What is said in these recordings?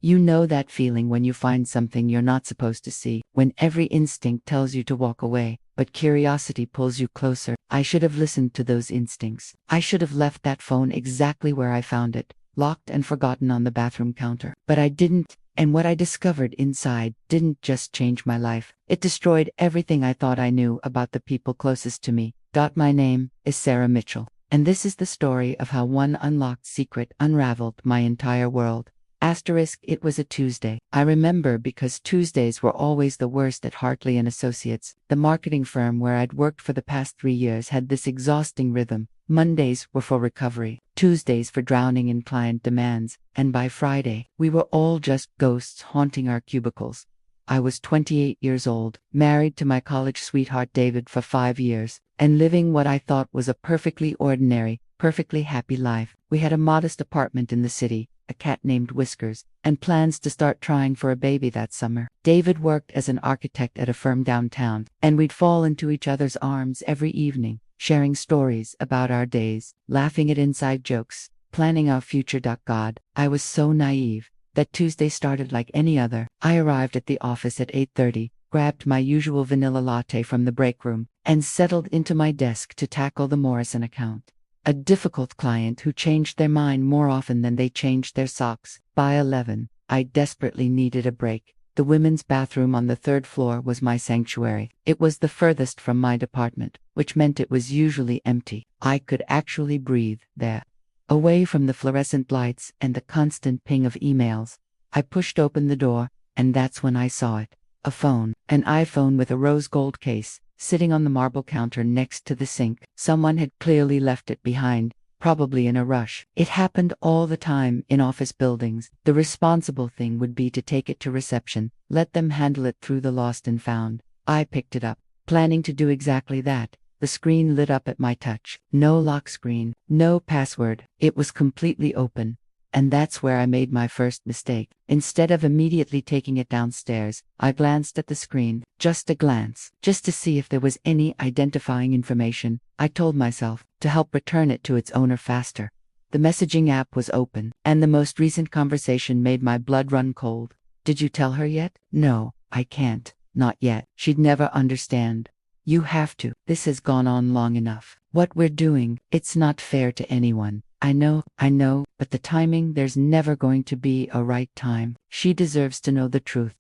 You know that feeling when you find something you're not supposed to see, when every instinct tells you to walk away, but curiosity pulls you closer. I should have listened to those instincts. I should have left that phone exactly where I found it, locked and forgotten on the bathroom counter. But I didn't, and what I discovered inside didn't just change my life. It destroyed everything I thought I knew about the people closest to me. My name is Sarah Mitchell, and this is the story of how one unlocked secret unraveled my entire world. It was a Tuesday. I remember because Tuesdays were always the worst at Hartley and Associates. The marketing firm where I'd worked for the past 3 years had this exhausting rhythm. Mondays were for recovery, Tuesdays for drowning in client demands, and by Friday, we were all just ghosts haunting our cubicles. I was 28 years old, married to my college sweetheart David for 5 years, and living what I thought was a perfectly ordinary, perfectly happy life. We had a modest apartment in the city, a cat named Whiskers, and plans to start trying for a baby that summer. David worked as an architect at a firm downtown, and we'd fall into each other's arms every evening, sharing stories about our days, laughing at inside jokes, planning our future. God, I was so naive. That Tuesday started like any other. I arrived at the office at 8:30, grabbed my usual vanilla latte from the break room, and settled into my desk to tackle the Morrison account. A difficult client who changed their mind more often than they changed their socks. By 11, I desperately needed a break. The women's bathroom on the 3rd floor was my sanctuary. It was the furthest from my department, which meant it was usually empty. I could actually breathe there. Away from the fluorescent lights and the constant ping of emails. I pushed open the door, and that's when I saw it. A phone, an iPhone with a rose gold case, sitting on the marble counter next to the sink. Someone had clearly left it behind, probably in a rush. It happened all the time in office buildings. The responsible thing would be to take it to reception, let them handle it through the lost and found. I picked it up, planning to do exactly that. The screen lit up at my touch. No lock screen, no password. It was completely open. And that's where I made my first mistake. Instead of immediately taking it downstairs, I glanced at the screen, just a glance, just to see if there was any identifying information. I told myself to help return it to its owner faster. The messaging app was open, and the most recent conversation made my blood run cold. Did you tell her yet? No, I can't. Not yet. She'd never understand. You have to. This has gone on long enough. What we're doing, it's not fair to anyone. I know, but the timing, there's never going to be a right time. She deserves to know the truth.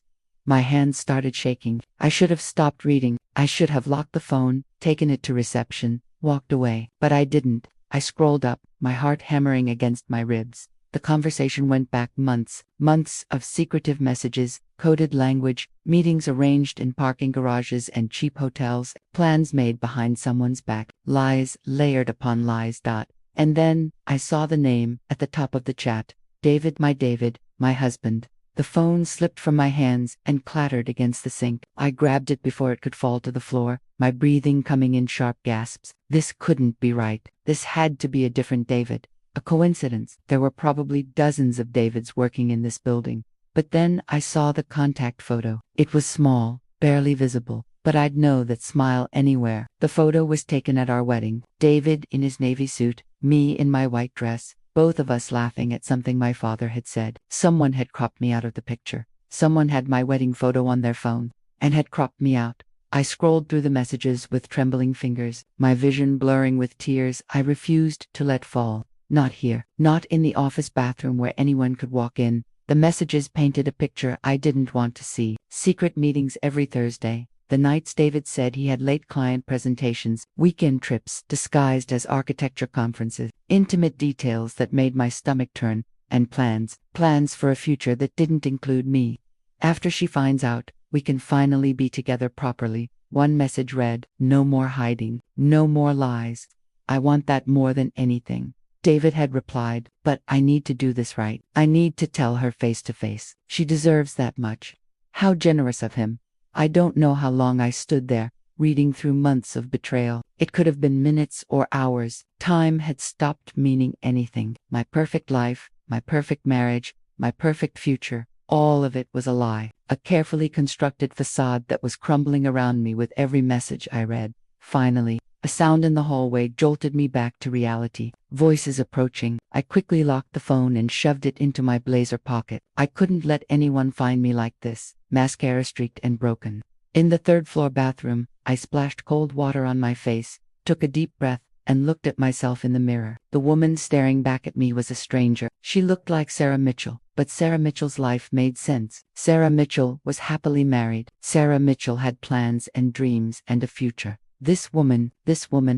My hands started shaking. I should have stopped reading. I should have locked the phone, taken it to reception, walked away. But I didn't. I scrolled up, my heart hammering against my ribs. The conversation went back months of secretive messages, coded language, meetings arranged in parking garages and cheap hotels, plans made behind someone's back, lies layered upon lies. And then, I saw the name at the top of the chat. David, my husband. The phone slipped from my hands and clattered against the sink. I grabbed it before it could fall to the floor, my breathing coming in sharp gasps. This couldn't be right. This had to be a different David. A coincidence. There were probably dozens of Davids working in this building. But then I saw the contact photo. It was small, barely visible, but I'd know that smile anywhere. The photo was taken at our wedding. David in his navy suit, me in my white dress, both of us laughing at something my father had said. Someone had cropped me out of the picture. Someone had my wedding photo on their phone, and had cropped me out. I scrolled through the messages with trembling fingers, my vision blurring with tears I refused to let fall. Not here, not in the office bathroom where anyone could walk in. The messages painted a picture I didn't want to see. Secret meetings every Thursday. The nights David said he had late client presentations, weekend trips disguised as architecture conferences, intimate details that made my stomach turn, and plans for a future that didn't include me. After she finds out, we can finally be together properly. One message read, no more hiding, no more lies. I want that more than anything. David had replied, but I need to do this right. I need to tell her face to face. She deserves that much. How generous of him. I don't know how long I stood there, reading through months of betrayal. It could have been minutes or hours. Time had stopped meaning anything. My perfect life, my perfect marriage, my perfect future, all of it was a lie. A carefully constructed facade that was crumbling around me with every message I read. Finally, A sound in the hallway jolted me back to reality. Voices approaching. I quickly locked the phone and shoved it into my blazer pocket. I couldn't let anyone find me like this, mascara streaked and broken. In the third-floor bathroom, I splashed cold water on my face, took a deep breath, and looked at myself in the mirror. The woman staring back at me was a stranger. She looked like Sarah Mitchell, but Sarah Mitchell's life made sense. Sarah Mitchell was happily married. Sarah Mitchell had plans and dreams and a future. This woman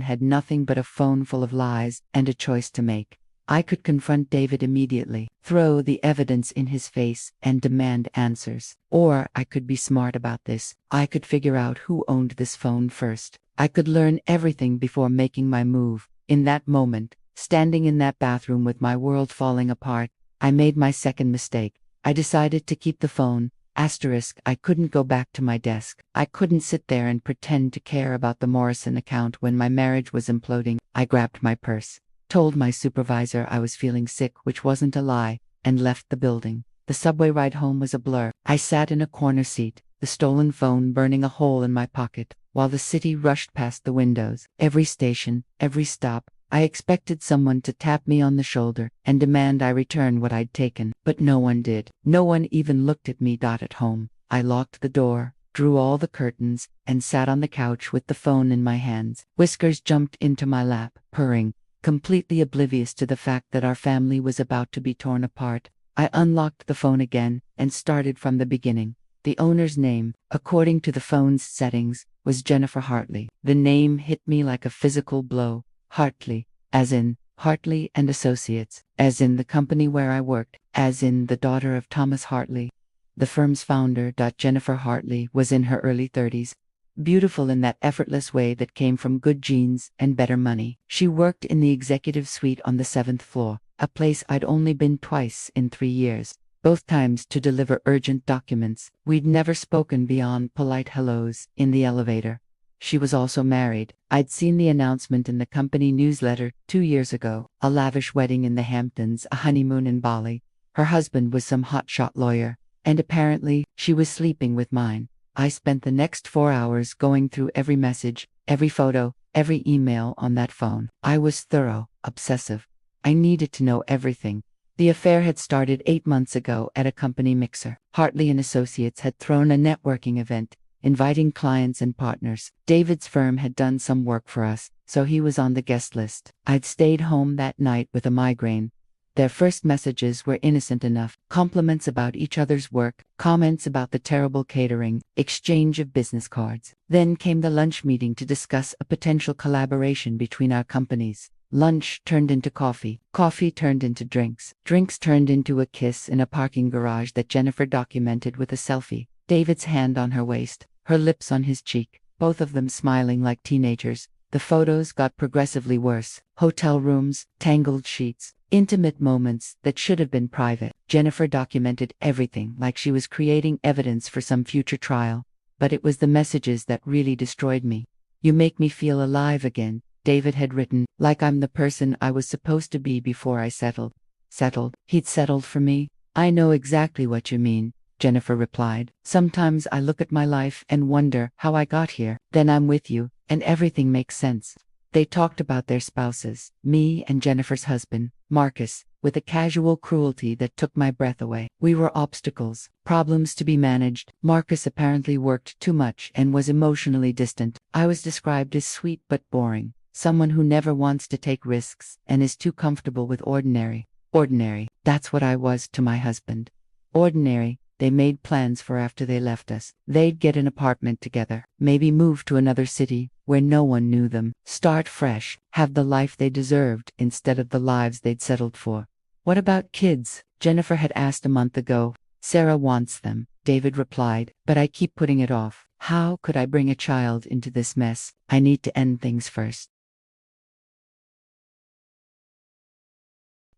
had nothing but a phone full of lies and a choice to make. I could confront David immediately, throw the evidence in his face, and demand answers. Or I could be smart about this. I could figure out who owned this phone first. I could learn everything before making my move. In that moment, standing in that bathroom with my world falling apart, I made my second mistake. I decided to keep the phone. I couldn't go back to my desk. I couldn't sit there and pretend to care about the Morrison account when my marriage was imploding. I grabbed my purse, told my supervisor I was feeling sick, which wasn't a lie, and left the building. The subway ride home was a blur. I sat in a corner seat, the stolen phone burning a hole in my pocket, while the city rushed past the windows. Every station, every stop, I expected someone to tap me on the shoulder and demand I return what I'd taken, but no one did. No one even looked at me. At home, I locked the door, drew all the curtains, and sat on the couch with the phone in my hands. Whiskers jumped into my lap, purring, completely oblivious to the fact that our family was about to be torn apart. I unlocked the phone again and started from the beginning. The owner's name, according to the phone's settings, was Jennifer Hartley. The name hit me like a physical blow. Hartley, as in Hartley and Associates, as in the company where I worked, as in the daughter of Thomas Hartley. The firm's founder. Jennifer Hartley was in her early 30s, beautiful in that effortless way that came from good genes and better money. She worked in the executive suite on the 7th floor, a place I'd only been twice in 3 years, both times to deliver urgent documents. We'd never spoken beyond polite hellos in the elevator. She was also married. I'd seen the announcement in the company newsletter 2 years ago. A lavish wedding in the Hamptons, a honeymoon in Bali. Her husband was some hotshot lawyer, and apparently, she was sleeping with mine. I spent the next 4 hours going through every message, every photo, every email on that phone. I was thorough, obsessive. I needed to know everything. The affair had started 8 months ago at a company mixer. Hartley and Associates had thrown a networking event, inviting clients and partners. David's firm had done some work for us, so he was on the guest list. I'd stayed home that night with a migraine. Their first messages were innocent enough. Compliments about each other's work, comments about the terrible catering, exchange of business cards. Then came the lunch meeting to discuss a potential collaboration between our companies. Lunch turned into coffee. Coffee turned into drinks. Drinks turned into a kiss in a parking garage that Jennifer documented with a selfie. David's hand on her waist, her lips on his cheek, both of them smiling like teenagers. The photos got progressively worse. Hotel rooms, tangled sheets, intimate moments that should have been private. Jennifer documented everything like she was creating evidence for some future trial. But it was the messages that really destroyed me. "You make me feel alive again," David had written, "like I'm the person I was supposed to be before I settled." Settled? He'd settled for me? "I know exactly what you mean," Jennifer replied. "Sometimes I look at my life and wonder how I got here. Then I'm with you, and everything makes sense." They talked about their spouses, me and Jennifer's husband, Marcus, with a casual cruelty that took my breath away. We were obstacles, problems to be managed. Marcus apparently worked too much and was emotionally distant. I was described as sweet but boring, someone who never wants to take risks and is too comfortable with ordinary. Ordinary, that's what I was to my husband. Ordinary. They made plans for after they left us. They'd get an apartment together, maybe move to another city where no one knew them, start fresh, have the life they deserved instead of the lives they'd settled for. "What about kids?" Jennifer had asked a month ago. "Sarah wants them," David replied, "but I keep putting it off. How could I bring a child into this mess? I need to end things first."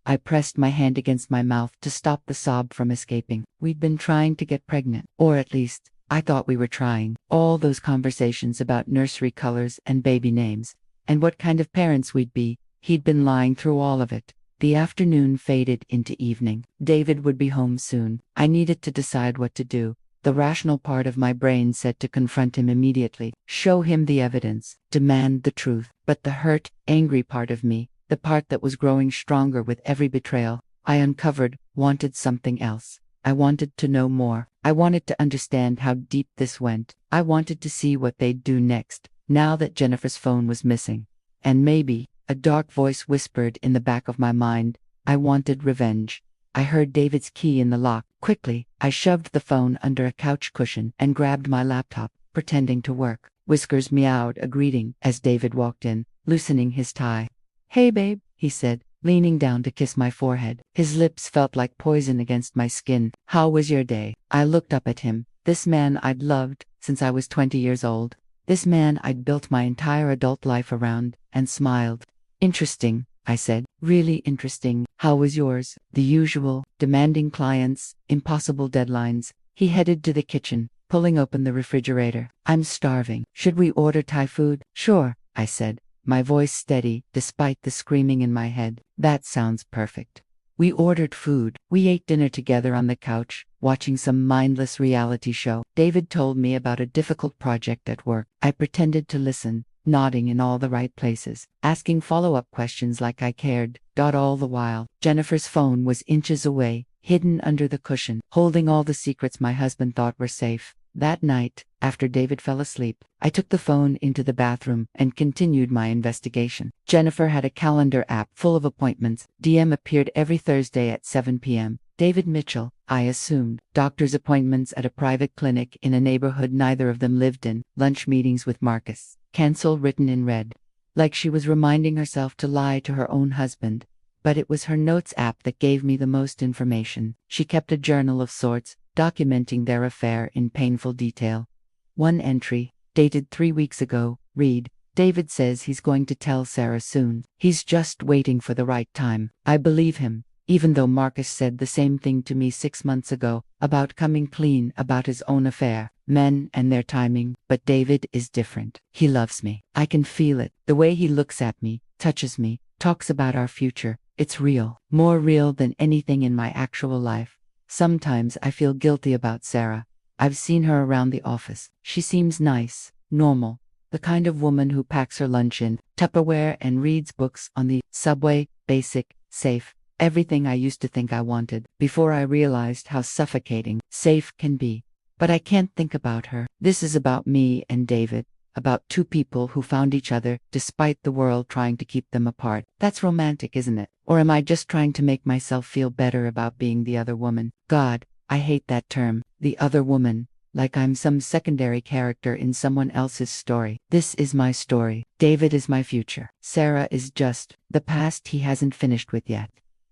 I pressed my hand against my mouth to stop the sob from escaping. We'd been trying to get pregnant, or at least, I thought we were trying. All those conversations about nursery colors and baby names, and what kind of parents we'd be, he'd been lying through all of it. The afternoon faded into evening. David would be home soon. I needed to decide what to do. The rational part of my brain said to confront him immediately, show him the evidence, demand the truth. But the hurt, angry part of me, the part that was growing stronger with every betrayal I uncovered, wanted something else. I wanted to know more. I wanted to understand how deep this went. I wanted to see what they'd do next, now that Jennifer's phone was missing. And maybe, a dark voice whispered in the back of my mind, I wanted revenge. I heard David's key in the lock. Quickly, I shoved the phone under a couch cushion and grabbed my laptop, pretending to work. Whiskers meowed a greeting as David walked in, loosening his tie. Hey babe, he said, leaning down to kiss my forehead. His lips felt like poison against my skin. How was your day? I looked up at him. This man I'd loved since I was 20 years old. This man I'd built my entire adult life around, and smiled. Interesting, I said. Really interesting. How was yours? The usual, demanding clients, impossible deadlines. He headed to the kitchen, pulling open the refrigerator. I'm starving. Should we order Thai food? Sure, I said, my voice steady despite the screaming in my head. That sounds perfect. We ordered food. We ate dinner together on the couch, watching some mindless reality show. David told me about a difficult project at work. I pretended to listen, nodding in all the right places, asking follow-up questions like I cared. All the while, Jennifer's phone was inches away, hidden under the cushion, holding all the secrets my husband thought were safe. That night, after David fell asleep, I took the phone into the bathroom and continued my investigation. Jennifer had a calendar app full of appointments. DM appeared every Thursday at 7 p.m. David Mitchell, I assumed. Doctor's appointments at a private clinic in a neighborhood neither of them lived in. Lunch meetings with Marcus. Cancel written in red. Like she was reminding herself to lie to her own husband. But it was her notes app that gave me the most information. She kept a journal of sorts, documenting their affair in painful detail. One entry, dated 3 weeks ago, read, David says he's going to tell Sarah soon. He's just waiting for the right time. I believe him, even though Marcus said the same thing to me 6 months ago, about coming clean about his own affair. Men and their timing, but David is different. He loves me. I can feel it. The way he looks at me, touches me, talks about our future. It's real. More real than anything in my actual life. Sometimes I feel guilty about Sarah. I've seen her around the office. She seems nice, normal, the kind of woman who packs her lunch in Tupperware and reads books on the subway, basic, safe, everything I used to think I wanted before I realized how suffocating safe can be. But I can't think about her. This is about me and David, about two people who found each other despite the world trying to keep them apart. That's romantic, isn't it? Or am I just trying to make myself feel better about being the other woman? God, I hate that term, the other woman, like I'm some secondary character in someone else's story. This is my story. David is my future. Sarah is just the past he hasn't finished with yet.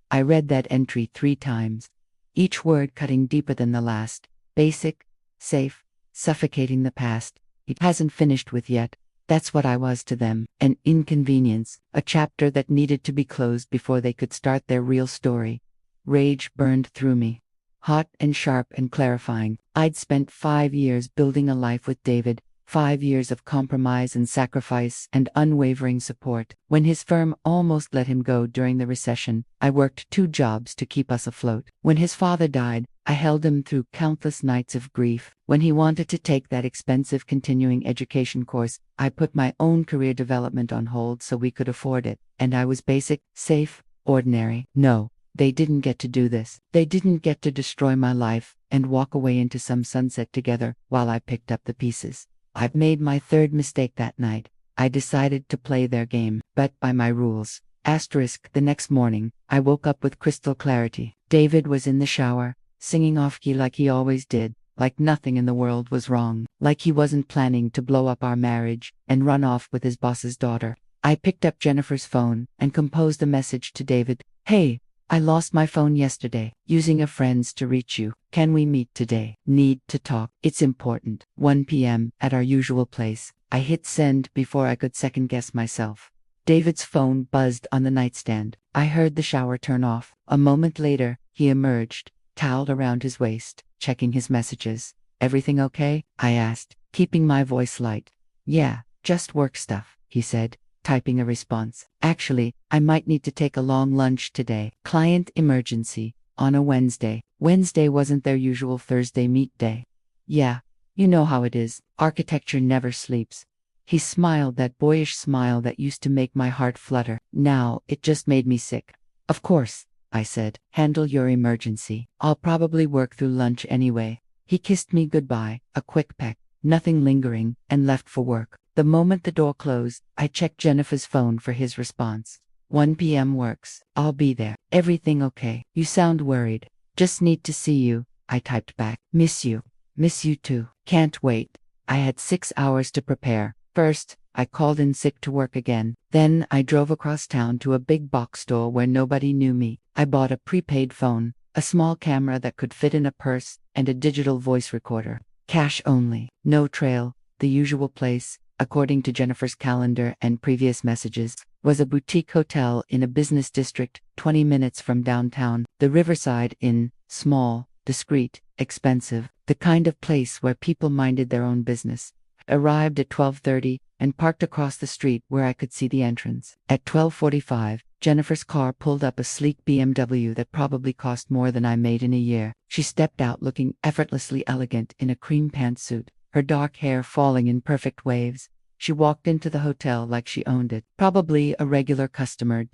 I read that entry 3 times, each word cutting deeper than the last. Basic, safe, suffocating the past. He hasn't finished with yet. That's what I was to them. An inconvenience, a chapter that needed to be closed before they could start their real story. Rage burned through me. Hot and sharp and clarifying. I'd spent 5 years building a life with David, 5 years of compromise and sacrifice and unwavering support. When his firm almost let him go during the recession, I worked 2 jobs to keep us afloat. When his father died, I held him through countless nights of grief. When he wanted to take that expensive continuing education course, I put my own career development on hold so we could afford it. And I was basic, safe, ordinary. No, they didn't get to do this. They didn't get to destroy my life and walk away into some sunset together while I picked up the pieces. I've made my 3rd mistake that night. I decided to play their game, but by my rules. The next morning, I woke up with crystal clarity. David was in the shower, singing off-key like he always did, like nothing in the world was wrong, like he wasn't planning to blow up our marriage and run off with his boss's daughter. I picked up Jennifer's phone and composed a message to David. Hey, I lost my phone yesterday, using a friend's to reach you. Can we meet today? Need to talk. It's important. 1 p.m. at our usual place. I hit send before I could second-guess myself. David's phone buzzed on the nightstand. I heard the shower turn off. A moment later, he emerged, towel around his waist, checking his messages. Everything okay? I asked, keeping my voice light. Yeah, just work stuff, he said, typing a response. Actually, I might need to take a long lunch today. Client emergency. On a Wednesday. Wednesday wasn't their usual Thursday meet day. Yeah. You know how it is. Architecture never sleeps. He smiled, that boyish smile that used to make my heart flutter. Now, it just made me sick. Of course, I said. Handle your emergency. I'll probably work through lunch anyway. He kissed me goodbye, a quick peck, nothing lingering, and left for work. The moment the door closed, I checked Jennifer's phone for his response. 1 p.m. works. I'll be there. Everything okay? You sound worried. Just need to see you, I typed back. Miss you. Miss you too. Can't wait. I had 6 hours to prepare. First, I called in sick to work again. Then I drove across town to a big box store where nobody knew me. I bought a prepaid phone, a small camera that could fit in a purse, and a digital voice recorder. Cash only. No trail. The usual place, according to Jennifer's calendar and previous messages, was a boutique hotel in a business district 20 minutes from downtown. The Riverside Inn, small, discreet, expensive, the kind of place where people minded their own business. Arrived at 12:30 and parked across the street where I could see the entrance. At 12:45, Jennifer's car pulled up, a sleek BMW that probably cost more than I made in a year. She stepped out looking effortlessly elegant in a cream pantsuit, her dark hair falling in perfect waves. She walked into the hotel like she owned it. Probably a regular customer.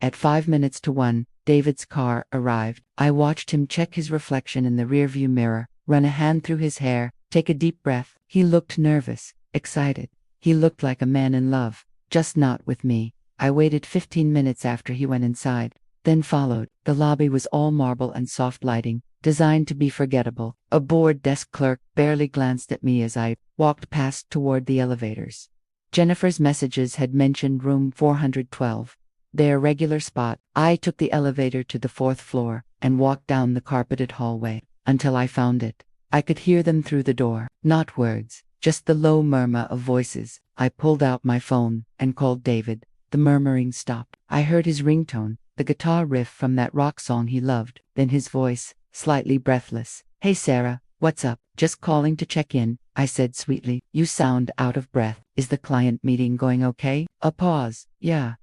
At 5 minutes to 1, David's car arrived. I watched him check his reflection in the rearview mirror, run a hand through his hair, take a deep breath. He looked nervous, excited. He looked like a man in love, just not with me. I waited 15 minutes after he went inside, then followed. The lobby was all marble and soft lighting, designed to be forgettable. A bored desk clerk barely glanced at me as I walked past toward the elevators. Jennifer's messages had mentioned room 412, their regular spot. I took the elevator to the 4th floor and walked down the carpeted hallway until I found it. I could hear them through the door, not words, just the low murmur of voices. I pulled out my phone and called David. The murmuring stopped. I heard his ringtone, the guitar riff from that rock song he loved, then his voice, slightly breathless. Hey Sarah, what's up? Just calling to check in, I said sweetly. You sound out of breath. Is the client meeting going okay? A pause. Yeah.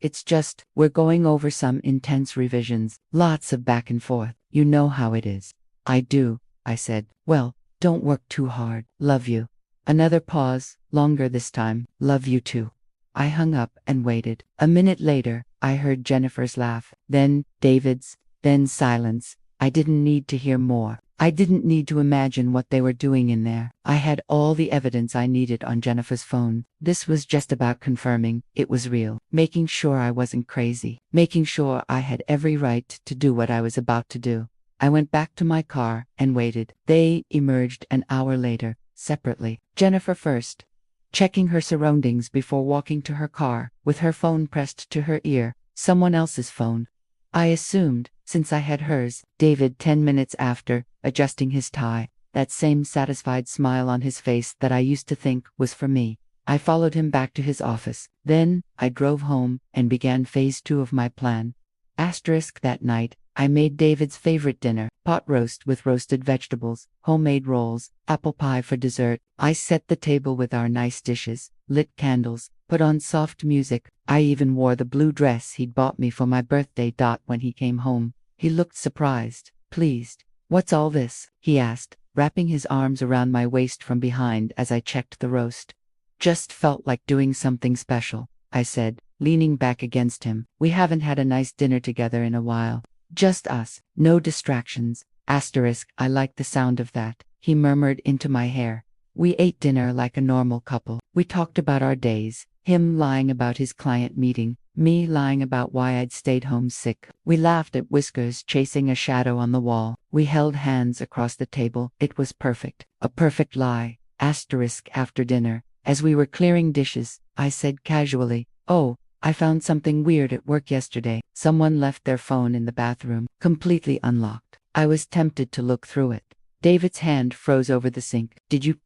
It's just, we're going over some intense revisions, lots of back and forth. You know how it is. I do, I said. Well, don't work too hard. Love you. Another pause, longer this time. Love you too. I hung up and waited. A minute later, I heard Jennifer's laugh, then David's, then silence. I didn't need to hear more. I didn't need to imagine what they were doing in there. I had all the evidence I needed on Jennifer's phone. This was just about confirming it was real, making sure I wasn't crazy, making sure I had every right to do what I was about to do. I went back to my car and waited. They emerged an hour later, separately. Jennifer first, checking her surroundings before walking to her car, with her phone pressed to her ear, someone else's phone. I assumed, since I had hers. David 10 minutes after, adjusting his tie, that same satisfied smile on his face that I used to think was for me. I followed him back to his office. Then, I drove home and began phase 2 of my plan. That night, I made David's favorite dinner, pot roast with roasted vegetables, homemade rolls, apple pie for dessert. I set the table with our nice dishes, lit candles, put on soft music. I even wore the blue dress he'd bought me for my birthday. When he came home, he looked surprised, pleased. What's all this? He asked, wrapping his arms around my waist from behind as I checked the roast. Just felt like doing something special, I said, leaning back against him. We haven't had a nice dinner together in a while. Just us, no distractions. I like the sound of that, he murmured into my hair. We ate dinner like a normal couple. We talked about our days, him lying about his client meeting, me lying about why I'd stayed home sick. We laughed at whiskers chasing a shadow on the wall. We held hands across the table. It was perfect. A perfect lie. After dinner, as we were clearing dishes, I said casually, "Oh, I found something weird at work yesterday. Someone left their phone in the bathroom, completely unlocked." I was tempted to look through it. David's hand froze over the sink. "Did you?"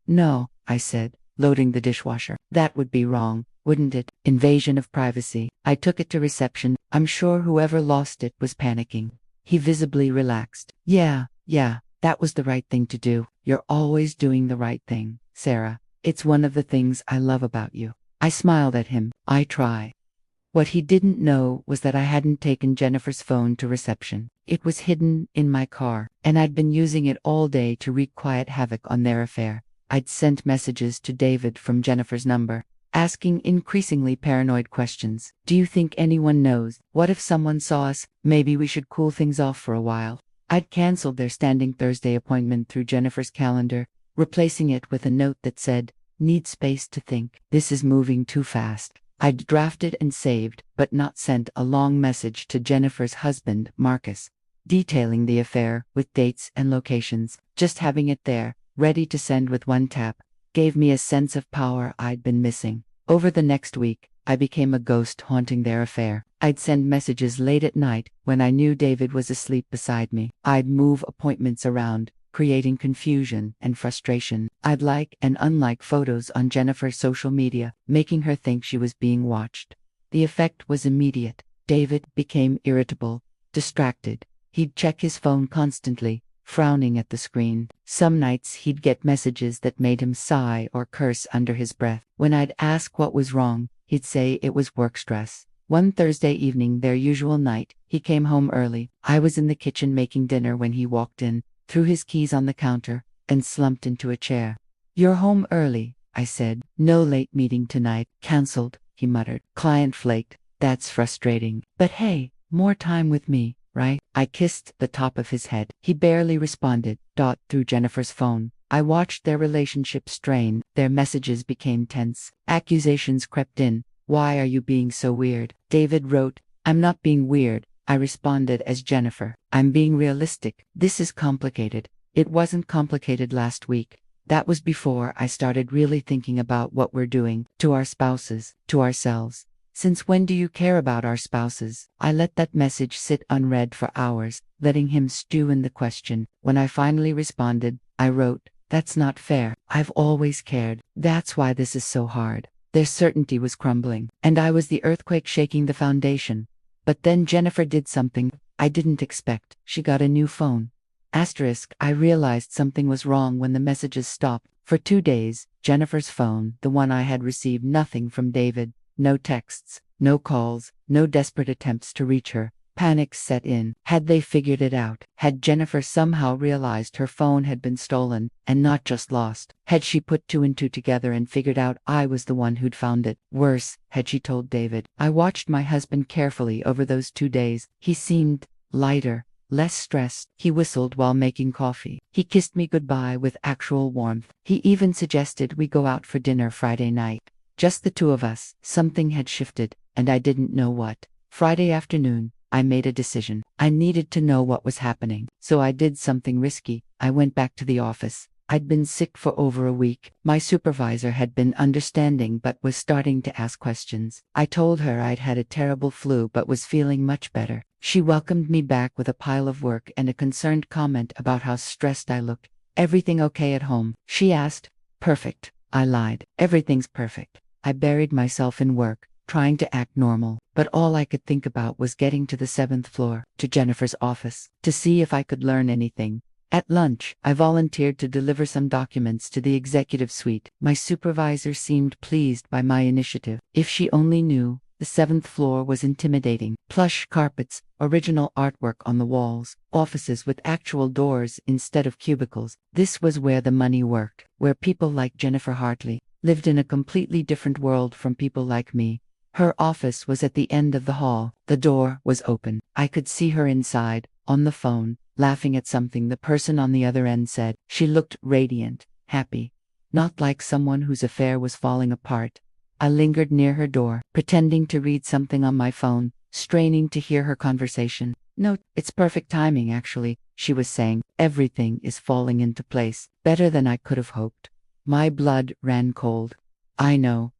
"No," I said, loading the dishwasher. "That would be wrong, wouldn't it? Invasion of privacy." I took it to reception. I'm sure whoever lost it was panicking. He visibly relaxed. Yeah, that was the right thing to do. You're always doing the right thing, Sarah. It's one of the things I love about you." I smiled at him. I try. What he didn't know was that I hadn't taken Jennifer's phone to reception. It was hidden in my car, and I'd been using it all day to wreak quiet havoc on their affair. I'd sent messages to David from Jennifer's number, asking increasingly paranoid questions. Do you think anyone knows? What if someone saw us? Maybe we should cool things off for a while. I'd canceled their standing Thursday appointment through Jennifer's calendar, replacing it with a note that said, "Need space to think. This is moving too fast." I'd drafted and saved, but not sent, a long message to Jennifer's husband, Marcus, detailing the affair with dates and locations. Just having it there, ready to send with one tap, gave me a sense of power I'd been missing. Over the next week, I became a ghost haunting their affair. I'd send messages late at night when I knew David was asleep beside me. I'd move appointments around, creating confusion and frustration. I'd like and unlike photos on Jennifer's social media, making her think she was being watched. The effect was immediate. David became irritable, distracted. He'd check his phone constantly, frowning at the screen. Some nights he'd get messages that made him sigh or curse under his breath. When I'd ask what was wrong, he'd say it was work stress. One Thursday evening, their usual night, he came home early. I was in the kitchen making dinner when he walked in, threw his keys on the counter, and slumped into a chair. "You're home early," I said. "No late meeting tonight." "Cancelled," he muttered. "Client flaked." "That's frustrating. But hey, more time with me, right?" I kissed the top of his head. He barely responded. Through Jennifer's phone, I watched their relationship strain. Their messages became tense. Accusations crept in. "Why are you being so weird?" David wrote. "I'm not being weird," I responded as Jennifer. "I'm being realistic. This is complicated. It wasn't complicated last week. That was before I started really thinking about what we're doing to our spouses, to ourselves. Since when do you care about our spouses?" I let that message sit unread for hours, letting him stew in the question. When I finally responded, I wrote, "That's not fair. I've always cared. That's why this is so hard." Their certainty was crumbling, and I was the earthquake shaking the foundation. But then Jennifer did something I didn't expect. She got a new phone. I realized something was wrong when the messages stopped. For 2 days, Jennifer's phone, the one I had, received nothing from David. No texts, no calls, no desperate attempts to reach her. Panic set in. Had they figured it out? Had Jennifer somehow realized her phone had been stolen, and not just lost? Had she put 2 and 2 together and figured out I was the one who'd found it? Worse, had she told David? I watched my husband carefully over those 2 days. He seemed lighter, less stressed. He whistled while making coffee. He kissed me goodbye with actual warmth. He even suggested we go out for dinner Friday night. Just the 2 of us. Something had shifted, and I didn't know what. Friday afternoon, I made a decision. I needed to know what was happening. So I did something risky. I went back to the office. I'd been sick for over a week. My supervisor had been understanding but was starting to ask questions. I told her I'd had a terrible flu but was feeling much better. She welcomed me back with a pile of work and a concerned comment about how stressed I looked. "Everything okay at home?" she asked. "Perfect," I lied. "Everything's perfect." I buried myself in work, trying to act normal, but all I could think about was getting to the 7th floor, to Jennifer's office, to see if I could learn anything. At lunch, I volunteered to deliver some documents to the executive suite. My supervisor seemed pleased by my initiative. If she only knew, the 7th floor was intimidating. Plush carpets, original artwork on the walls, offices with actual doors instead of cubicles. This was where the money worked, where people like Jennifer Hartley lived in a completely different world from people like me. Her office was at the end of the hall. The door was open. I could see her inside, on the phone, laughing at something the person on the other end said. She looked radiant, happy, not like someone whose affair was falling apart. I lingered near her door, pretending to read something on my phone, straining to hear her conversation. "No, it's perfect timing, actually," she was saying. "Everything is falling into place, better than I could have hoped." My blood ran cold. I know.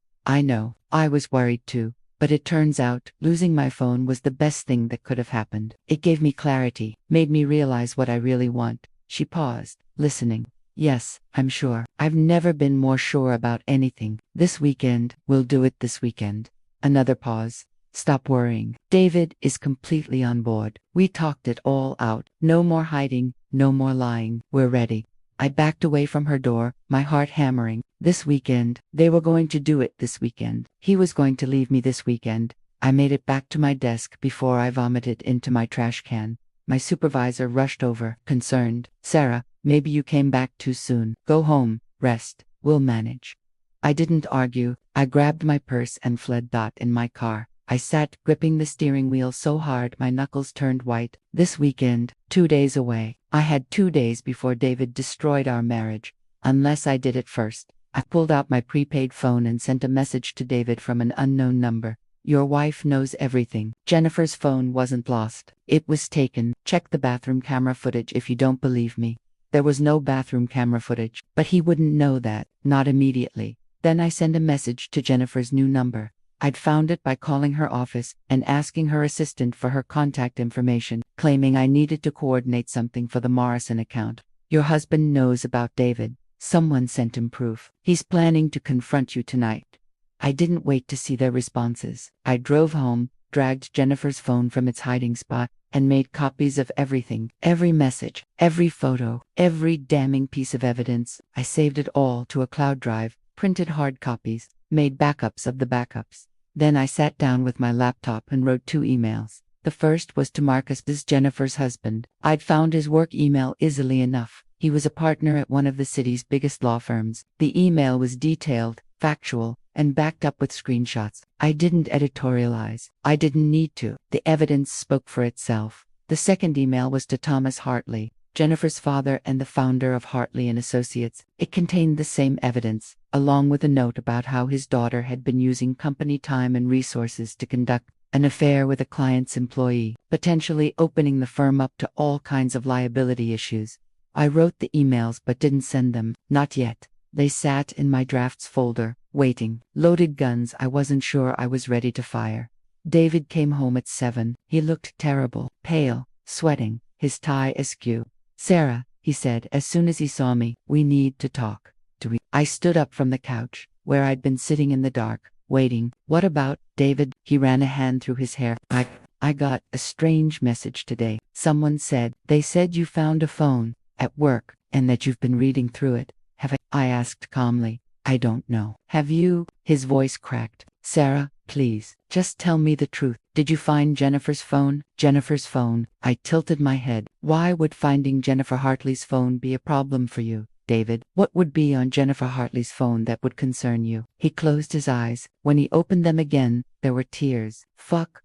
I was worried too. But it turns out, losing my phone was the best thing that could have happened. It gave me clarity, made me realize what I really want. She paused, listening. "Yes, I'm sure. I've never been more sure about anything. This weekend, we'll do it this weekend." Another pause. "Stop worrying. David is completely on board. We talked it all out. No more hiding, no more lying. We're ready." I backed away from her door, my heart hammering. This weekend. They were going to do it this weekend. He was going to leave me this weekend. I made it back to my desk before I vomited into my trash can. My supervisor rushed over, concerned. Sarah, maybe you came back too soon. Go home, rest, we'll manage. I didn't argue. I grabbed my purse and fled. In my car, I sat gripping the steering wheel so hard my knuckles turned white. This weekend, 2 days away. I had 2 days before David destroyed our marriage. Unless I did it first. I pulled out my prepaid phone and sent a message to David from an unknown number. Your wife knows everything. Jennifer's phone wasn't lost. It was taken. Check the bathroom camera footage if you don't believe me. There was no bathroom camera footage, but he wouldn't know that, not immediately. Then I sent a message to Jennifer's new number. I'd found it by calling her office and asking her assistant for her contact information, claiming I needed to coordinate something for the Morrison account. Your husband knows about David. Someone sent him proof. He's planning to confront you tonight. I didn't wait to see their responses. I drove home, dragged Jennifer's phone from its hiding spot, and made copies of everything, every message, every photo, every damning piece of evidence. I saved it all to a cloud drive, printed hard copies, made backups of the backups. Then I sat down with my laptop and wrote 2 emails. The first was to Marcus, Jennifer's husband. I'd found his work email easily enough. He was a partner at one of the city's biggest law firms. The email was detailed, factual, and backed up with screenshots. I didn't editorialize. I didn't need to. The evidence spoke for itself. The second email was to Thomas Hartley, Jennifer's father and the founder of Hartley and Associates. It contained the same evidence, along with a note about how his daughter had been using company time and resources to conduct an affair with a client's employee, potentially opening the firm up to all kinds of liability issues. I wrote the emails but didn't send them, not yet. They sat in my drafts folder, waiting. Loaded guns I wasn't sure I was ready to fire. David came home at 7. He looked terrible, pale, sweating, his tie askew. Sarah, he said as soon as he saw me, we need to talk. Do we? I stood up from the couch, where I'd been sitting in the dark, waiting. What about, David? He ran a hand through his hair. I got a strange message today. Someone said, they said you found a phone at work, and that you've been reading through it. Have I asked calmly. I don't know. Have you? His voice cracked. Sarah, please, just tell me the truth. Did you find Jennifer's phone? Jennifer's phone. I tilted my head. Why would finding Jennifer Hartley's phone be a problem for you, David? What would be on Jennifer Hartley's phone that would concern you? He closed his eyes. When he opened them again, there were tears. Fuck,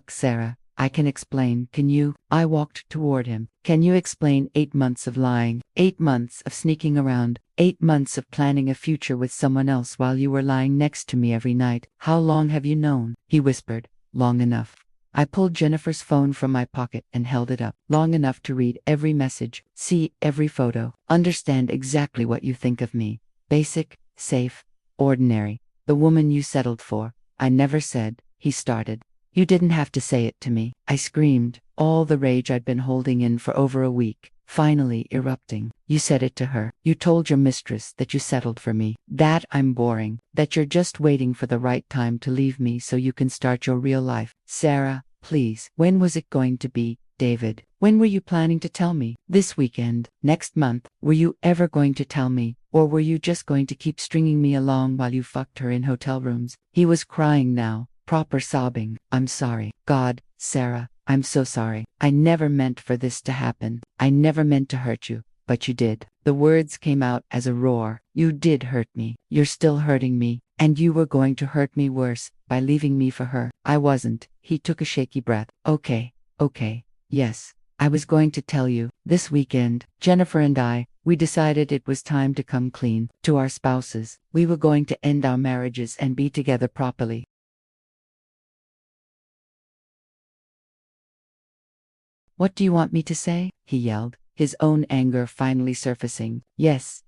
Sarah. I can explain, can you? I walked toward him. Can you explain 8 months of lying, 8 months of sneaking around, 8 months of planning a future with someone else while you were lying next to me every night? How long have you known? He whispered. Long enough. I pulled Jennifer's phone from my pocket and held it up. Long enough to read every message, see every photo, understand exactly what you think of me. Basic, safe, ordinary. The woman you settled for. I never said, he started. You didn't have to say it to me. I screamed, all the rage I'd been holding in for over a week, finally erupting. You said it to her. You told your mistress that you settled for me, that I'm boring, that you're just waiting for the right time to leave me so you can start your real life. Sarah, please. When was it going to be, David? When were you planning to tell me? This weekend? Next month? Were you ever going to tell me? Or were you just going to keep stringing me along while you fucked her in hotel rooms? He was crying now. Proper sobbing. I'm sorry. God, Sarah, I'm so sorry. I never meant for this to happen. I never meant to hurt you, but you did. The words came out as a roar. You did hurt me. You're still hurting me, and you were going to hurt me worse by leaving me for her. I wasn't. He took a shaky breath. Okay. Yes. I was going to tell you. This weekend, Jennifer and I, we decided it was time to come clean to our spouses. We were going to end our marriages and be together properly. What do you want me to say? He yelled, his own anger finally surfacing. Yes,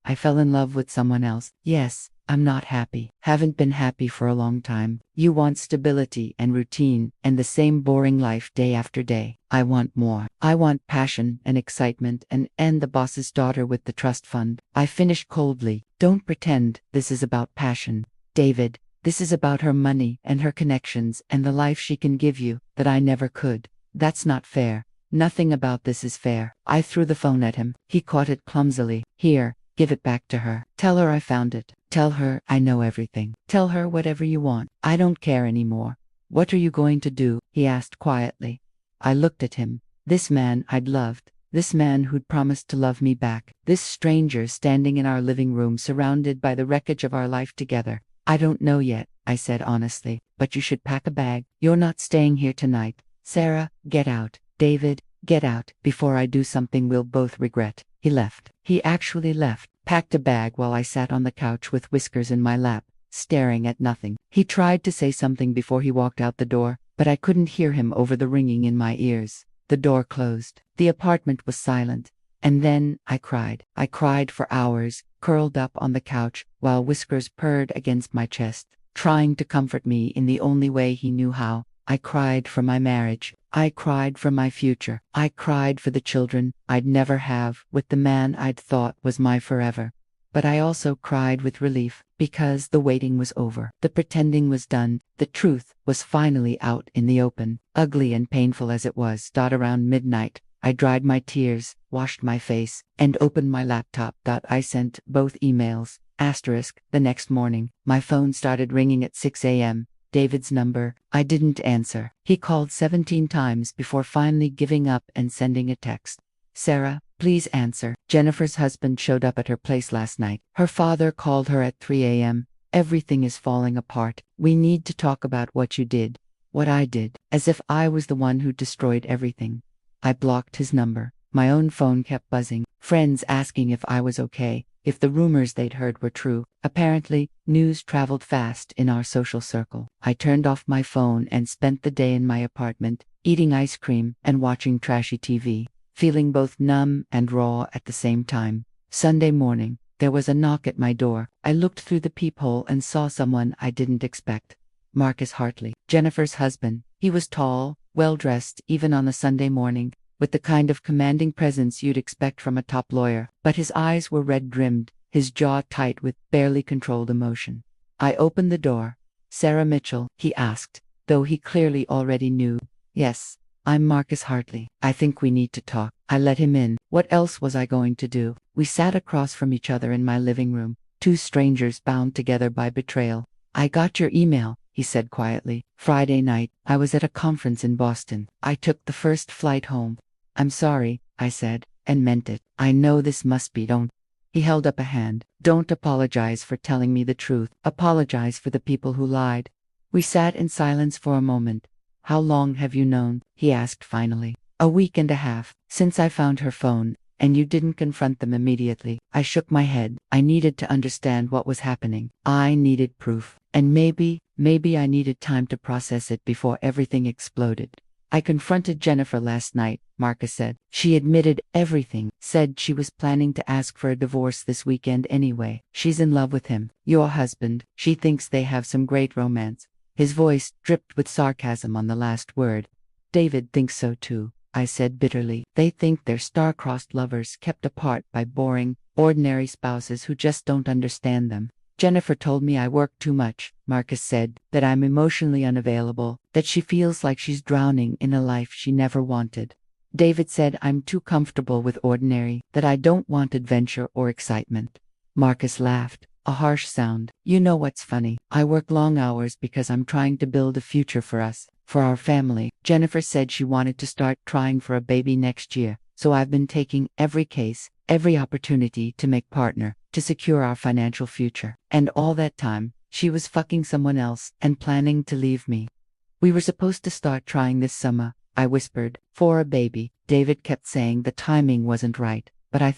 I fell in love with someone else. Yes, I'm not happy. Haven't been happy for a long time. You want stability and routine and the same boring life day after day. I want more. I want passion and excitement and the boss's daughter with the trust fund. I finished coldly. Don't pretend this is about passion, David. This is about her money and her connections and the life she can give you that I never could. That's not fair. Nothing about this is fair. I threw the phone at him. He caught it clumsily. Here, give it back to her. Tell her I found it. Tell her I know everything. Tell her whatever you want. I don't care anymore. "What are you going to do?" he asked quietly. I looked at him. This man I'd loved. This man who'd promised to love me back. This stranger standing in our living room surrounded by the wreckage of our life together. "I don't know yet," I said honestly, "but you should pack a bag. You're not staying here tonight. Sarah, get out. David, get out, before I do something we'll both regret." He left. He actually left, packed a bag while I sat on the couch with Whiskers in my lap, staring at nothing. He tried to say something before he walked out the door, but I couldn't hear him over the ringing in my ears. The door closed. The apartment was silent. And then I cried. I cried for hours, curled up on the couch, while Whiskers purred against my chest, trying to comfort me in the only way he knew how. I cried for my marriage. I cried for my future. I cried for the children I'd never have with the man I'd thought was my forever. But I also cried with relief, because the waiting was over. The pretending was done. The truth was finally out in the open. Ugly and painful as it was, around midnight, I dried my tears, washed my face, and opened my laptop. I sent both emails. The next morning, my phone started ringing at 6 a.m. David's number. I didn't answer. He called 17 times before finally giving up and sending a text. "Sarah, please answer. Jennifer's husband showed up at her place last night. Her father called her at 3 a.m. Everything is falling apart. We need to talk about what you did." What I did, as if I was the one who destroyed everything. I blocked his number. My own phone kept buzzing. Friends asking if I was okay, if the rumors they'd heard were true. Apparently, news traveled fast in our social circle. I turned off my phone and spent the day in my apartment, eating ice cream and watching trashy TV, feeling both numb and raw at the same time. Sunday morning, there was a knock at my door. I looked through the peephole and saw someone I didn't expect. Marcus Hartley, Jennifer's husband. He was tall, well-dressed even on a Sunday morning, with the kind of commanding presence you'd expect from a top lawyer, but his eyes were red-rimmed, his jaw tight with barely controlled emotion. I opened the door. "Sarah Mitchell?" he asked, though he clearly already knew. "Yes, I'm Marcus Hartley. I think we need to talk." I let him in. What else was I going to do? We sat across from each other in my living room, two strangers bound together by betrayal. "I got your email," he said quietly. "Friday night, I was at a conference in Boston. I took the first flight home." "I'm sorry," I said, and meant it. "I know this must be. Don't." He held up a hand. "Don't apologize for telling me the truth. Apologize for the people who lied." We sat in silence for a moment. "How long have you known?" he asked finally. "A week and a half, since I found her phone, and you didn't confront them immediately." I shook my head. I needed to understand what was happening. I needed proof. And maybe I needed time to process it before everything exploded. "I confronted Jennifer last night," Marcus said. "She admitted everything, said she was planning to ask for a divorce this weekend anyway. She's in love with him, your husband. She thinks they have some great romance." His voice dripped with sarcasm on the last word. "David thinks so too," I said bitterly. "They think they're star-crossed lovers kept apart by boring, ordinary spouses who just don't understand them." "Jennifer told me I work too much," Marcus said, "that I'm emotionally unavailable, that she feels like she's drowning in a life she never wanted. David said I'm too comfortable with ordinary, that I don't want adventure or excitement." Marcus laughed, a harsh sound. "You know what's funny? I work long hours because I'm trying to build a future for us, for our family. Jennifer said she wanted to start trying for a baby next year, so I've been taking every case, every opportunity to make partner, to secure our financial future. And all that time, she was fucking someone else and planning to leave me." "We were supposed to start trying this summer," I whispered, "for a baby." David kept saying the timing wasn't right, but I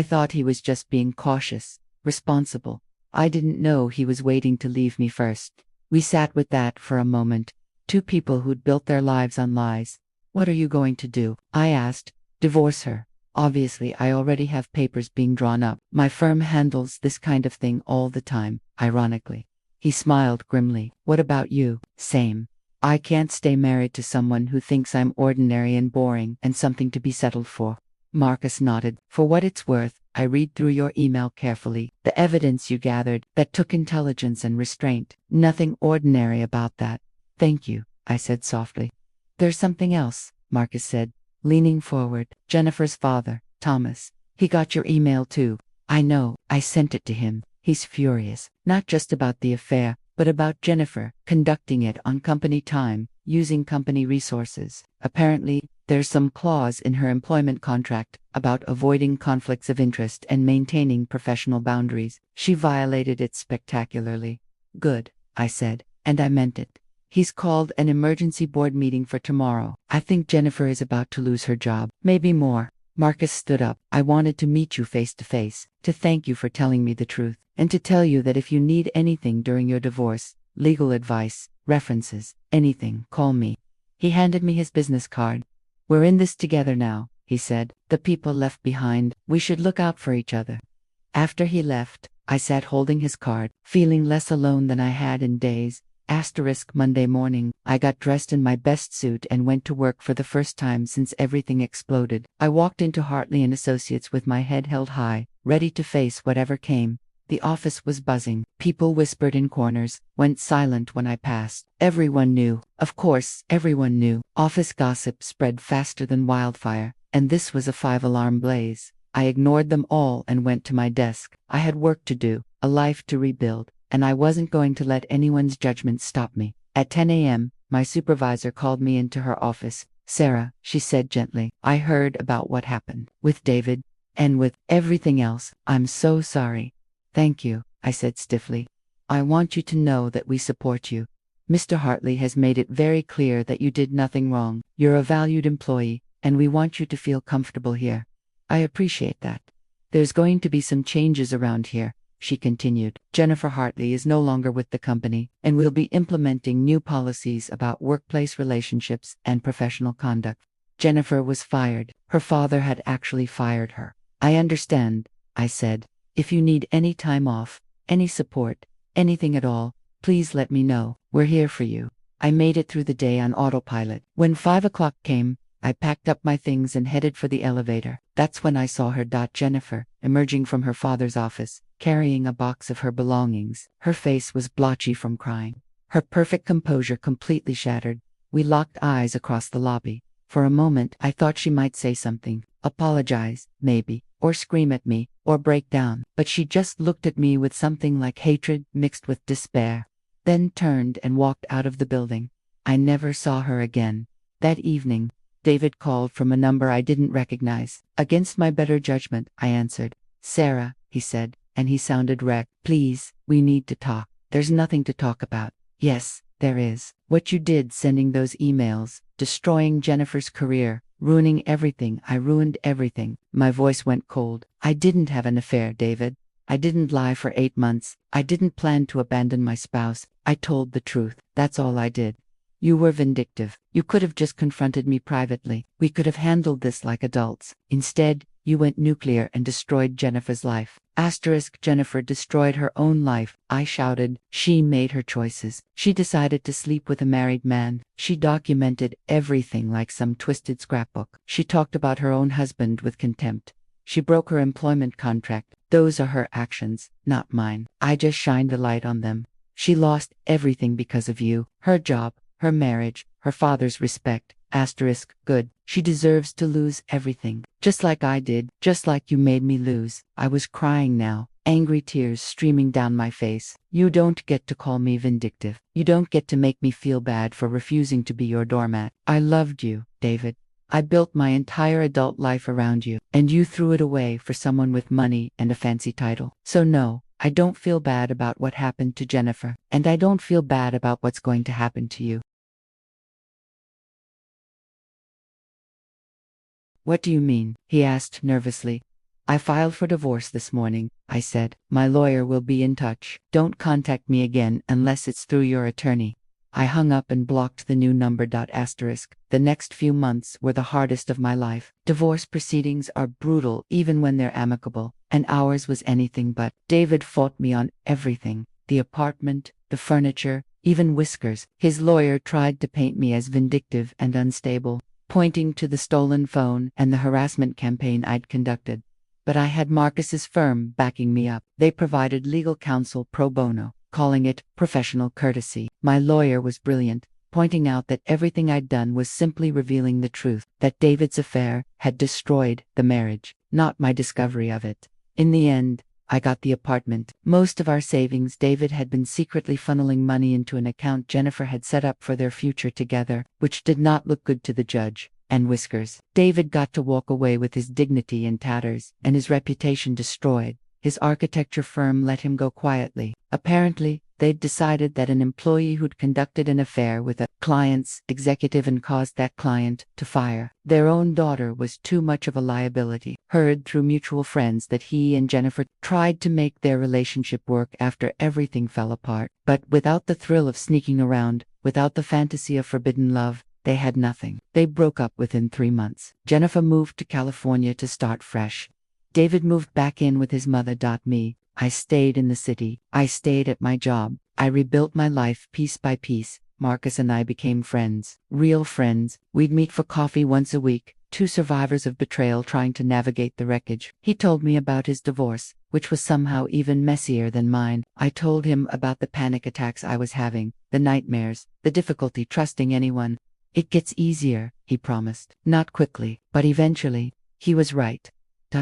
thought he was just being cautious, responsible. I didn't know he was waiting to leave me first. We sat with that for a moment. Two people who'd built their lives on lies. "What are you going to do?" I asked. "Divorce her. Obviously, I already have papers being drawn up. My firm handles this kind of thing all the time," ironically. He smiled grimly. "What about you?" "Same. I can't stay married to someone who thinks I'm ordinary and boring and something to be settled for." Marcus nodded. "For what it's worth, I read through your email carefully. The evidence you gathered, that took intelligence and restraint. Nothing ordinary about that." "Thank you," I said softly. "There's something else," Marcus said, leaning forward. "Jennifer's father, Thomas. He got your email too." "I know. I sent it to him. He's furious. Not just about the affair, but about Jennifer, conducting it on company time, using company resources. Apparently, there's some clause in her employment contract about avoiding conflicts of interest and maintaining professional boundaries. She violated it spectacularly. Good, I said, and I meant it. He's called an emergency board meeting for tomorrow. I think Jennifer is about to lose her job, maybe more. Marcus stood up. I wanted to meet you face to face, to thank you for telling me the truth, and to tell you that if you need anything during your divorce, legal advice, references, anything, call me. He handed me his business card. We're in this together now, he said. The people left behind, we should look out for each other. After he left, I sat holding his card, feeling less alone than I had in days. Monday morning, I got dressed in my best suit and went to work for the first time since everything exploded. I walked into Hartley and Associates with my head held high, ready to face whatever came. The office was buzzing. People whispered in corners, went silent when I passed. Everyone knew. Of course, everyone knew. Office gossip spread faster than wildfire, and this was a 5-alarm blaze. I ignored them all and went to my desk. I had work to do, a life to rebuild, and I wasn't going to let anyone's judgment stop me. At 10 a.m., my supervisor called me into her office. Sarah, she said gently, I heard about what happened with David, and with everything else. I'm so sorry. Thank you, I said stiffly. I want you to know that we support you. Mr. Hartley has made it very clear that you did nothing wrong. You're a valued employee, and we want you to feel comfortable here. I appreciate that. There's going to be some changes around here, she continued. Jennifer Hartley is no longer with the company, and we'll be implementing new policies about workplace relationships and professional conduct. Jennifer was fired. Her father had actually fired her. I understand, I said. If you need any time off, any support, anything at all, please let me know. We're here for you. I made it through the day on autopilot. When 5 o'clock came, I packed up my things and headed for the elevator. That's when I saw her. Jennifer, emerging from her father's office, carrying a box of her belongings. Her face was blotchy from crying. Her perfect composure completely shattered. We locked eyes across the lobby. For a moment, I thought she might say something, apologize, maybe, or scream at me, or break down. But she just looked at me with something like hatred mixed with despair, then turned and walked out of the building. I never saw her again. That evening, David called from a number I didn't recognize. Against my better judgment, I answered. Sarah, he said, and he sounded wrecked. Please, we need to talk. There's nothing to talk about. Yes, there is. What you did sending those emails, destroying Jennifer's career, ruining everything. I ruined everything. My voice went cold. I didn't have an affair, David. I didn't lie for 8 months. I didn't plan to abandon my spouse. I told the truth. That's all I did. You were vindictive. You could have just confronted me privately. We could have handled this like adults. Instead, you went nuclear and destroyed Jennifer's life. Jennifer destroyed her own life, I shouted. She made her choices. She decided to sleep with a married man. She documented everything like some twisted scrapbook. She talked about her own husband with contempt. She broke her employment contract. Those are her actions, not mine. I just shined a light on them. She lost everything because of you. Her job, her marriage, her father's respect. Good. She deserves to lose everything. Just like I did. Just like you made me lose. I was crying now, angry tears streaming down my face. You don't get to call me vindictive. You don't get to make me feel bad for refusing to be your doormat. I loved you, David. I built my entire adult life around you, and you threw it away for someone with money and a fancy title. So no, I don't feel bad about what happened to Jennifer, and I don't feel bad about what's going to happen to you. What do you mean? He asked nervously. I filed for divorce this morning, I said. My lawyer will be in touch. Don't contact me again unless it's through your attorney. I hung up and blocked the new number. The next few months were the hardest of my life. Divorce proceedings are brutal even when they're amicable, and ours was anything but. David fought me on everything. The apartment, the furniture, even Whiskers. His lawyer tried to paint me as vindictive and unstable, pointing to the stolen phone and the harassment campaign I'd conducted. But I had Marcus's firm backing me up. They provided legal counsel pro bono, calling it professional courtesy. My lawyer was brilliant, pointing out that everything I'd done was simply revealing the truth, that David's affair had destroyed the marriage, not my discovery of it. In the end, I got the apartment. Most of our savings, David had been secretly funneling money into an account Jennifer had set up for their future together, which did not look good to the judge. And Whiskers. David got to walk away with his dignity in tatters, and his reputation destroyed. His architecture firm let him go quietly. Apparently, they'd decided that an employee who'd conducted an affair with a client's executive and caused that client to fire their own daughter was too much of a liability. Heard through mutual friends that he and Jennifer tried to make their relationship work after everything fell apart. But without the thrill of sneaking around, without the fantasy of forbidden love, they had nothing. They broke up within 3 months. Jennifer moved to California to start fresh. David moved back in with his mother. Me. I stayed in the city. I stayed at my job. I rebuilt my life piece by piece. Marcus and I became friends. Real friends. We'd meet for coffee once a week. Two survivors of betrayal trying to navigate the wreckage. He told me about his divorce, which was somehow even messier than mine. I told him about the panic attacks I was having, the nightmares, the difficulty trusting anyone. It gets easier, he promised. Not quickly, but eventually. He was right.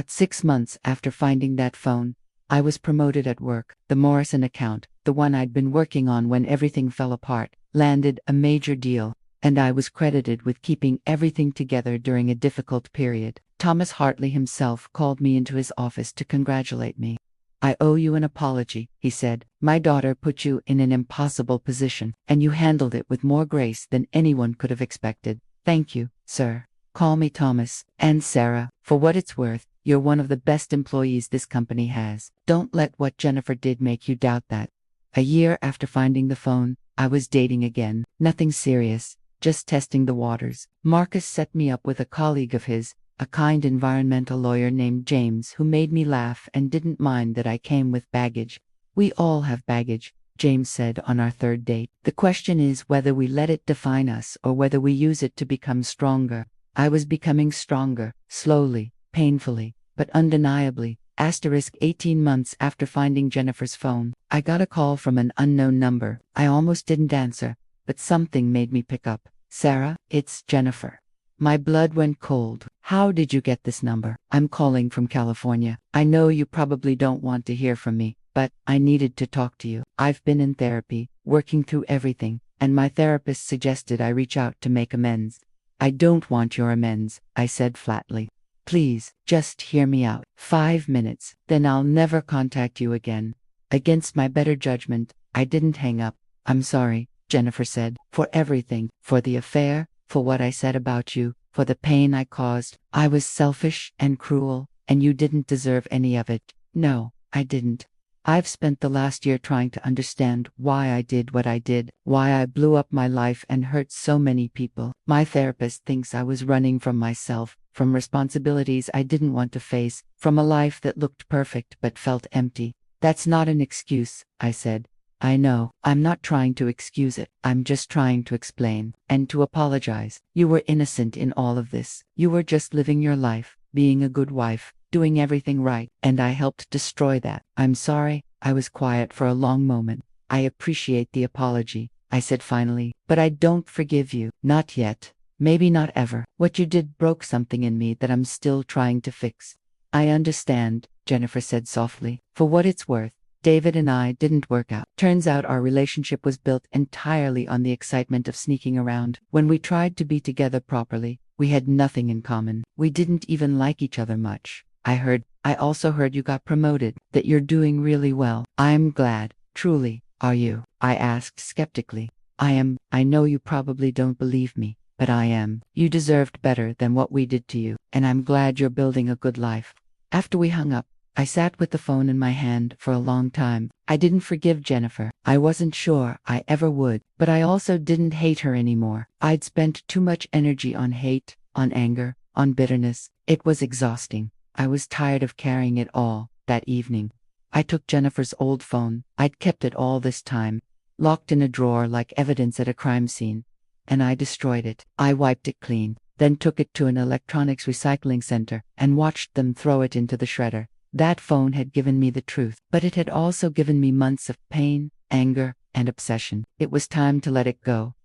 6 months after finding that phone, I was promoted at work. The Morrison account, the one I'd been working on when everything fell apart, landed a major deal, and I was credited with keeping everything together during a difficult period. Thomas Hartley himself called me into his office to congratulate me. I owe you an apology, he said. My daughter put you in an impossible position, and you handled it with more grace than anyone could have expected. Thank you, sir. Call me Thomas, and Sarah. For what it's worth, you're one of the best employees this company has. Don't let what Jennifer did make you doubt that. A year after finding the phone, I was dating again. Nothing serious, just testing the waters. Marcus set me up with a colleague of his, a kind environmental lawyer named James, who made me laugh and didn't mind that I came with baggage. We all have baggage, James said on our third date. The question is whether we let it define us or whether we use it to become stronger. I was becoming stronger, slowly, painfully, but undeniably. 18 months after finding Jennifer's phone, I got a call from an unknown number. I almost didn't answer, but something made me pick up. Sarah, it's Jennifer. My blood went cold. How did you get this number? I'm calling from California. I know you probably don't want to hear from me, but I needed to talk to you. I've been in therapy, working through everything, and my therapist suggested I reach out to make amends. I don't want your amends, I said flatly. Please, just hear me out. 5 minutes, then I'll never contact you again. Against my better judgment, I didn't hang up. I'm sorry, Jennifer said, for everything, for the affair, for what I said about you, for the pain I caused. I was selfish and cruel, and you didn't deserve any of it. No, I didn't. I've spent the last year trying to understand why I did what I did, why I blew up my life and hurt so many people. My therapist thinks I was running from myself, from responsibilities I didn't want to face, from a life that looked perfect but felt empty. That's not an excuse, I said. I know, I'm not trying to excuse it. I'm just trying to explain, and to apologize. You were innocent in all of this. You were just living your life, being a good wife, doing everything right, and I helped destroy that. I'm sorry. I was quiet for a long moment. I appreciate the apology, I said finally, but I don't forgive you. Not yet. Maybe not ever. What you did broke something in me that I'm still trying to fix. I understand, Jennifer said softly. For what it's worth, David and I didn't work out. Turns out our relationship was built entirely on the excitement of sneaking around. When we tried to be together properly, we had nothing in common. We didn't even like each other much. I also heard you got promoted, that you're doing really well. I'm glad. Truly, are you? I asked skeptically. I am. I know you probably don't believe me, but I am. You deserved better than what we did to you, and I'm glad you're building a good life. After we hung up, I sat with the phone in my hand for a long time. I didn't forgive Jennifer. I wasn't sure I ever would, but I also didn't hate her anymore. I'd spent too much energy on hate, on anger, on bitterness. It was exhausting. I was tired of carrying it all. That evening, I took Jennifer's old phone. I'd kept it all this time, locked in a drawer like evidence at a crime scene, and I destroyed it. I wiped it clean, then took it to an electronics recycling center and watched them throw it into the shredder. That phone had given me the truth, but it had also given me months of pain, anger, and obsession. It was time to let it go.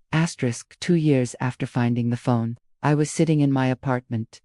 2 years after finding the phone, I was sitting in my apartment,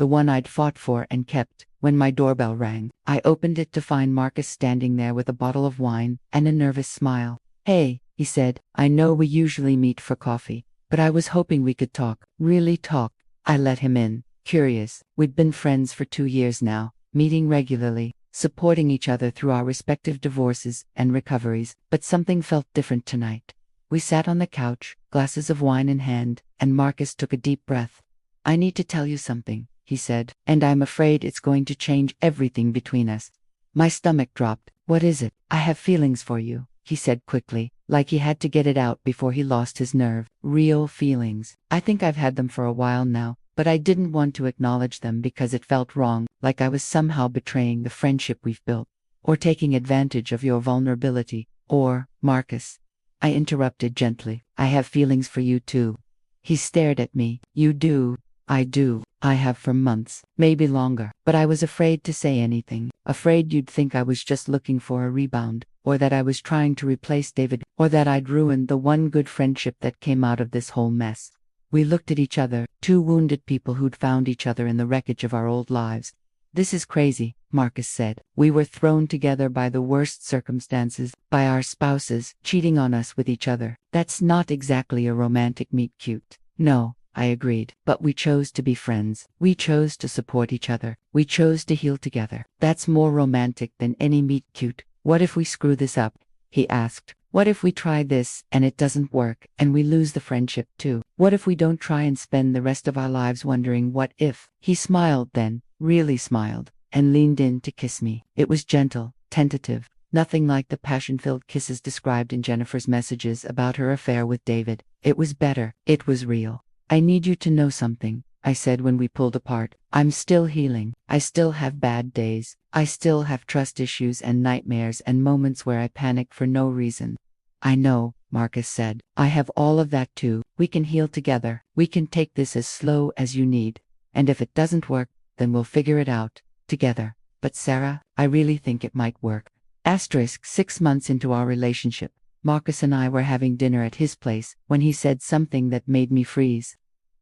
the one I'd fought for and kept. When my doorbell rang, I opened it to find Marcus standing there with a bottle of wine and a nervous smile. "Hey," he said, "I know we usually meet for coffee, but I was hoping we could talk, really talk." I let him in, curious. We'd been friends for 2 years now, meeting regularly, supporting each other through our respective divorces and recoveries, but something felt different tonight. We sat on the couch, glasses of wine in hand, and Marcus took a deep breath. "I need to tell you something," he said, "and I'm afraid it's going to change everything between us." My stomach dropped. "What is it?" "I have feelings for you," he said quickly, like he had to get it out before he lost his nerve. "Real feelings. I think I've had them for a while now, but I didn't want to acknowledge them because it felt wrong, like I was somehow betraying the friendship we've built, or taking advantage of your vulnerability, or, Marcus." I interrupted gently, "I have feelings for you too." He stared at me. "You do?" "I do. I have for months, maybe longer, but I was afraid to say anything, afraid you'd think I was just looking for a rebound, or that I was trying to replace David, or that I'd ruined the one good friendship that came out of this whole mess." We looked at each other, two wounded people who'd found each other in the wreckage of our old lives. "This is crazy," Marcus said. "We were thrown together by the worst circumstances, by our spouses cheating on us with each other. That's not exactly a romantic meet cute." "No," I agreed, "but we chose to be friends. We chose to support each other. We chose to heal together. That's more romantic than any meet cute." "What if we screw this up?" he asked. "What if we try this and it doesn't work, and we lose the friendship too? What if we don't try and spend the rest of our lives wondering what if?" He smiled then, really smiled, and leaned in to kiss me. It was gentle, tentative, nothing like the passion-filled kisses described in Jennifer's messages about her affair with David. It was better. It was real. "I need you to know something," I said when we pulled apart. "I'm still healing. I still have bad days. I still have trust issues and nightmares and moments where I panic for no reason." "I know," Marcus said. "I have all of that too. We can heal together. We can take this as slow as you need. And if it doesn't work, then we'll figure it out together." "But Sarah, I really think it might work." 6 months into our relationship, Marcus and I were having dinner at his place when he said something that made me freeze.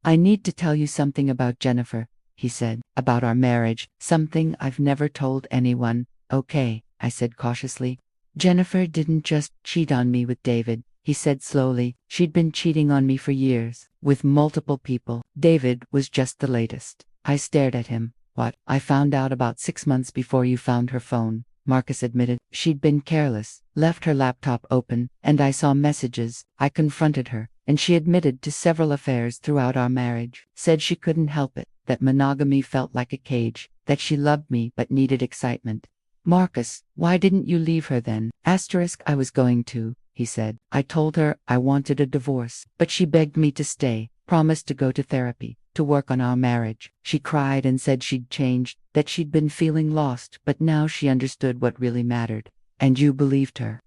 "I need to tell you something about Jennifer," he said, "about our marriage, something I've never told anyone." "Okay," I said cautiously. "Jennifer didn't just cheat on me with David," he said slowly. "She'd been cheating on me for years, with multiple people. David was just the latest." I stared at him. "What?" "I found out about 6 months before you found her phone," Marcus admitted. "She'd been careless, left her laptop open, and I saw messages. I confronted her, and she admitted to several affairs throughout our marriage. Said she couldn't help it, that monogamy felt like a cage, that she loved me but needed excitement." "Marcus, why didn't you leave her then?" "I was going to," he said. "I told her I wanted a divorce, but she begged me to stay, promised to go to therapy, to work on our marriage. She cried and said she'd changed, that she'd been feeling lost, but now she understood what really mattered." "And you believed her?"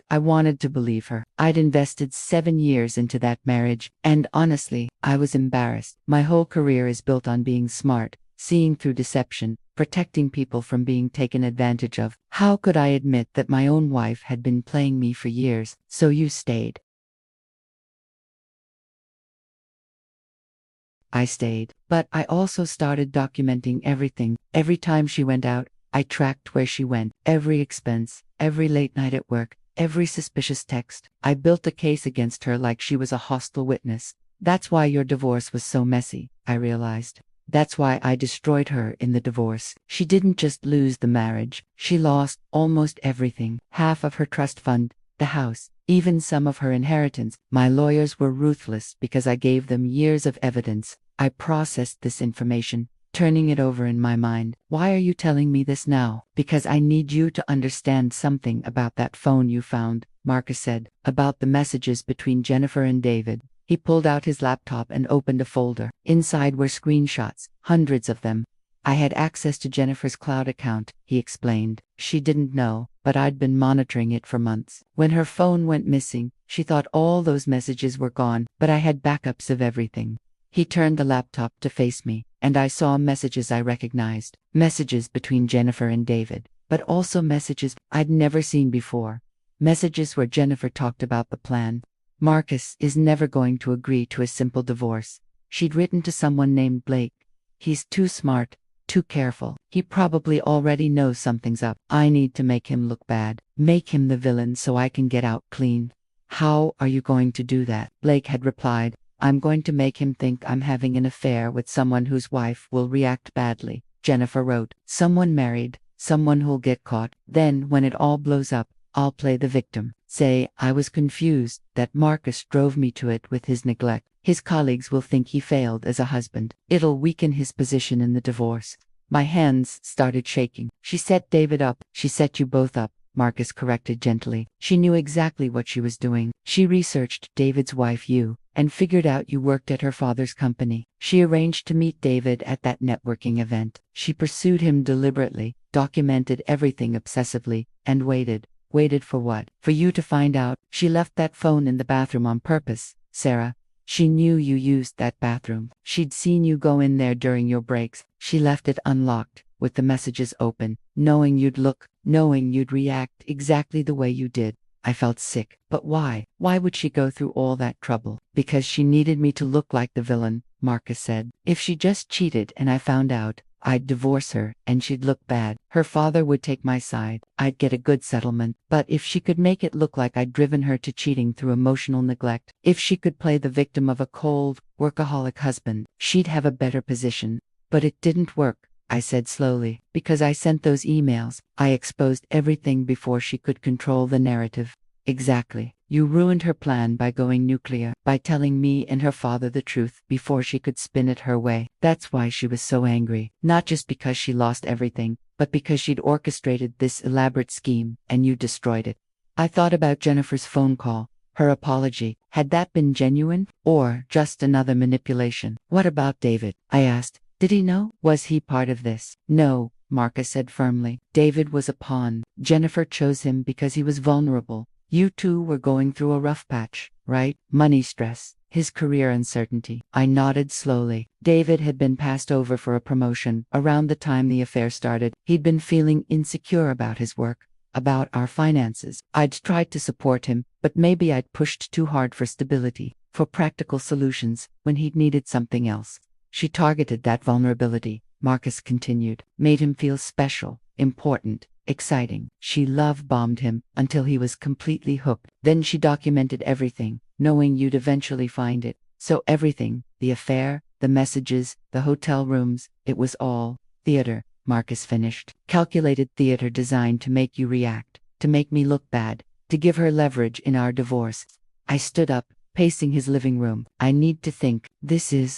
I wanted to believe her. I'd invested 7 years into that marriage, and honestly, I was embarrassed. My whole career is built on being smart, seeing through deception, protecting people from being taken advantage of. How could I admit that my own wife had been playing me for years? "So you stayed." I stayed, but I also started documenting everything. Every time she went out, I tracked where she went, every expense, every late night at work, every suspicious text. I built a case against her like she was a hostile witness. "That's why your divorce was so messy," I realized. "That's why I destroyed her in the divorce. She didn't just lose the marriage, she lost almost everything. Half of her trust fund, the house, even some of her inheritance. My lawyers were ruthless because I gave them years of evidence. I processed this information, turning it over in my mind. "Why are you telling me this now?" "Because I need you to understand something about that phone you found," Marcus said, "about the messages between Jennifer and David." He pulled out his laptop and opened a folder. Inside were screenshots, hundreds of them. "I had access to Jennifer's cloud account," he explained. "She didn't know, but I'd been monitoring it for months. When her phone went missing, she thought all those messages were gone, but I had backups of everything." He turned the laptop to face me, and I saw messages I recognized. Messages between Jennifer and David, but also messages I'd never seen before. Messages where Jennifer talked about the plan. "Marcus is never going to agree to a simple divorce," she'd written to someone named Blake. He's too smart, too careful. He probably already knows something's up. I need to make him look bad. Make him the villain so I can get out clean. How are you going to do that? Blake had replied. I'm going to make him think I'm having an affair with someone whose wife will react badly. Jennifer wrote. Someone married, someone who'll get caught. Then, when it all blows up, I'll play the victim. Say, I was confused, that Marcus drove me to it with his neglect. His colleagues will think he failed as a husband. It'll weaken his position in the divorce. My hands started shaking. She set David up. She set you both up, Marcus corrected gently. She knew exactly what she was doing. She researched David's wife, you, and figured out you worked at her father's company. She arranged to meet David at that networking event. She pursued him deliberately, documented everything obsessively, and waited. Waited for what? For you to find out. She left that phone in the bathroom on purpose, Sarah. She knew you used that bathroom. She'd seen you go in there during your breaks. She left it unlocked, with the messages open, knowing you'd look, knowing you'd react exactly the way you did. I felt sick. But why? Why would she go through all that trouble? Because she needed me to look like the villain, Marcus said. If she just cheated and I found out, I'd divorce her, and she'd look bad. Her father would take my side. I'd get a good settlement. But if she could make it look like I'd driven her to cheating through emotional neglect, if she could play the victim of a cold, workaholic husband, she'd have a better position. But it didn't work, I said slowly, because I sent those emails. I exposed everything before she could control the narrative. Exactly. You ruined her plan by going nuclear, by telling me and her father the truth before she could spin it her way. That's why she was so angry. Not just because she lost everything, but because she'd orchestrated this elaborate scheme, and you destroyed it. I thought about Jennifer's phone call, her apology. Had that been genuine, or just another manipulation? What about David? I asked. Did he know? Was he part of this? No, Marcus said firmly. David was a pawn. Jennifer chose him because he was vulnerable. You two were going through a rough patch, right? Money stress, his career uncertainty. I nodded slowly. David had been passed over for a promotion around the time the affair started. He'd been feeling insecure about his work, about our finances. I'd tried to support him, but maybe I'd pushed too hard for stability, for practical solutions, when he'd needed something else. She targeted that vulnerability, Marcus continued, made him feel special, important, exciting. She love-bombed him until he was completely hooked. Then she documented everything, knowing you'd eventually find it. So everything, the affair, the messages, the hotel rooms, it was all theater, Marcus finished. Calculated theater designed to make you react, to make me look bad, to give her leverage in our divorce. I stood up, pacing his living room. I need to think.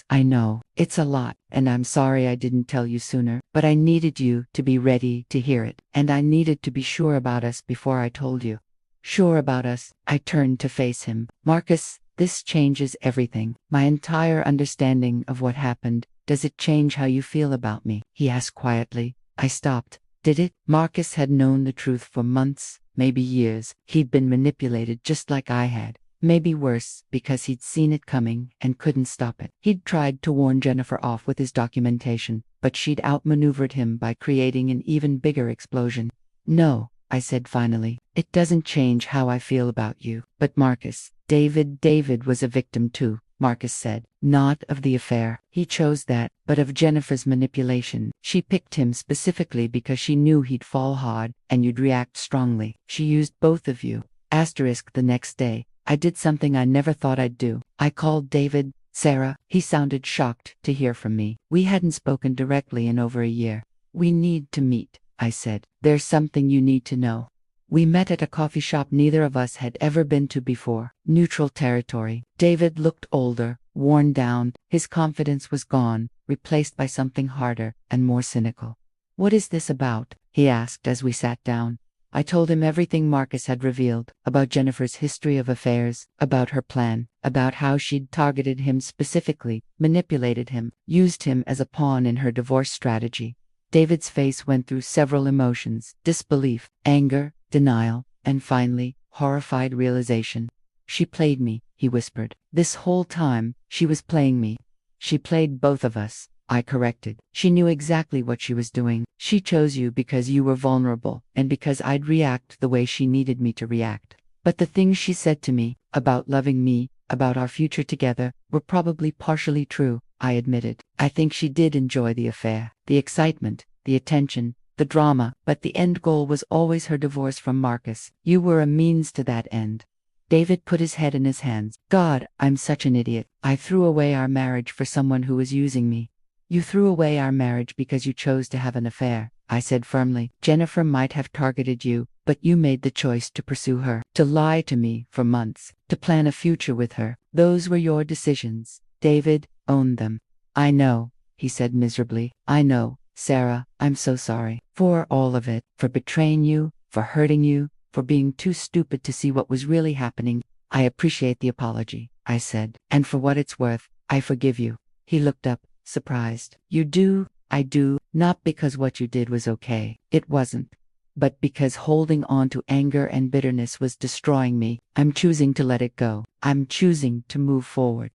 I know, it's a lot, and I'm sorry I didn't tell you sooner, but I needed you to be ready to hear it, and I needed to be sure about us before I told you. Sure about us. I turned to face him. Marcus, this changes everything. My entire understanding of what happened. Does it change how you feel about me? He asked quietly. I stopped. Did it? Marcus had known the truth for months, maybe years. He'd been manipulated just like I had. Maybe worse, because he'd seen it coming and couldn't stop it. He'd tried to warn Jennifer off with his documentation, but she'd outmaneuvered him by creating an even bigger explosion. No, I said finally. It doesn't change how I feel about you. But Marcus, David was a victim too, Marcus said. Not of the affair. He chose that, but of Jennifer's manipulation. She picked him specifically because she knew he'd fall hard and you'd react strongly. She used both of you. Asterisk the next day. I did something I never thought I'd do. I called David. Sarah. He sounded shocked to hear from me. We hadn't spoken directly in over a year. We need to meet, I said. There's something you need to know. We met at a coffee shop neither of us had ever been to before. Neutral territory. David looked older, worn down. His confidence was gone, replaced by something harder and more cynical. What is this about? He asked as we sat down. I told him everything Marcus had revealed, about Jennifer's history of affairs, about her plan, about how she'd targeted him specifically, manipulated him, used him as a pawn in her divorce strategy. David's face went through several emotions: disbelief, anger, denial, and finally, horrified realization. She played me, he whispered. This whole time, she was playing me. She played both of us. I corrected. She knew exactly what she was doing. She chose you because you were vulnerable, and because I'd react the way she needed me to react. But the things she said to me, about loving me, about our future together, were probably partially true, I admitted. I think she did enjoy the affair, the excitement, the attention, the drama, but the end goal was always her divorce from Marcus. You were a means to that end. David put his head in his hands. God, I'm such an idiot. I threw away our marriage for someone who was using me. You threw away our marriage because you chose to have an affair, I said firmly. Jennifer might have targeted you, but you made the choice to pursue her, to lie to me for months, to plan a future with her. Those were your decisions. David, own them. I know, he said miserably. I know, Sarah, I'm so sorry. For all of it, for betraying you, for hurting you, for being too stupid to see what was really happening. I appreciate the apology, I said. And for what it's worth, I forgive you. He looked up, surprised. You do? I do, not because what you did was okay. It wasn't. But because holding on to anger and bitterness was destroying me. I'm choosing to let it go. I'm choosing to move forward.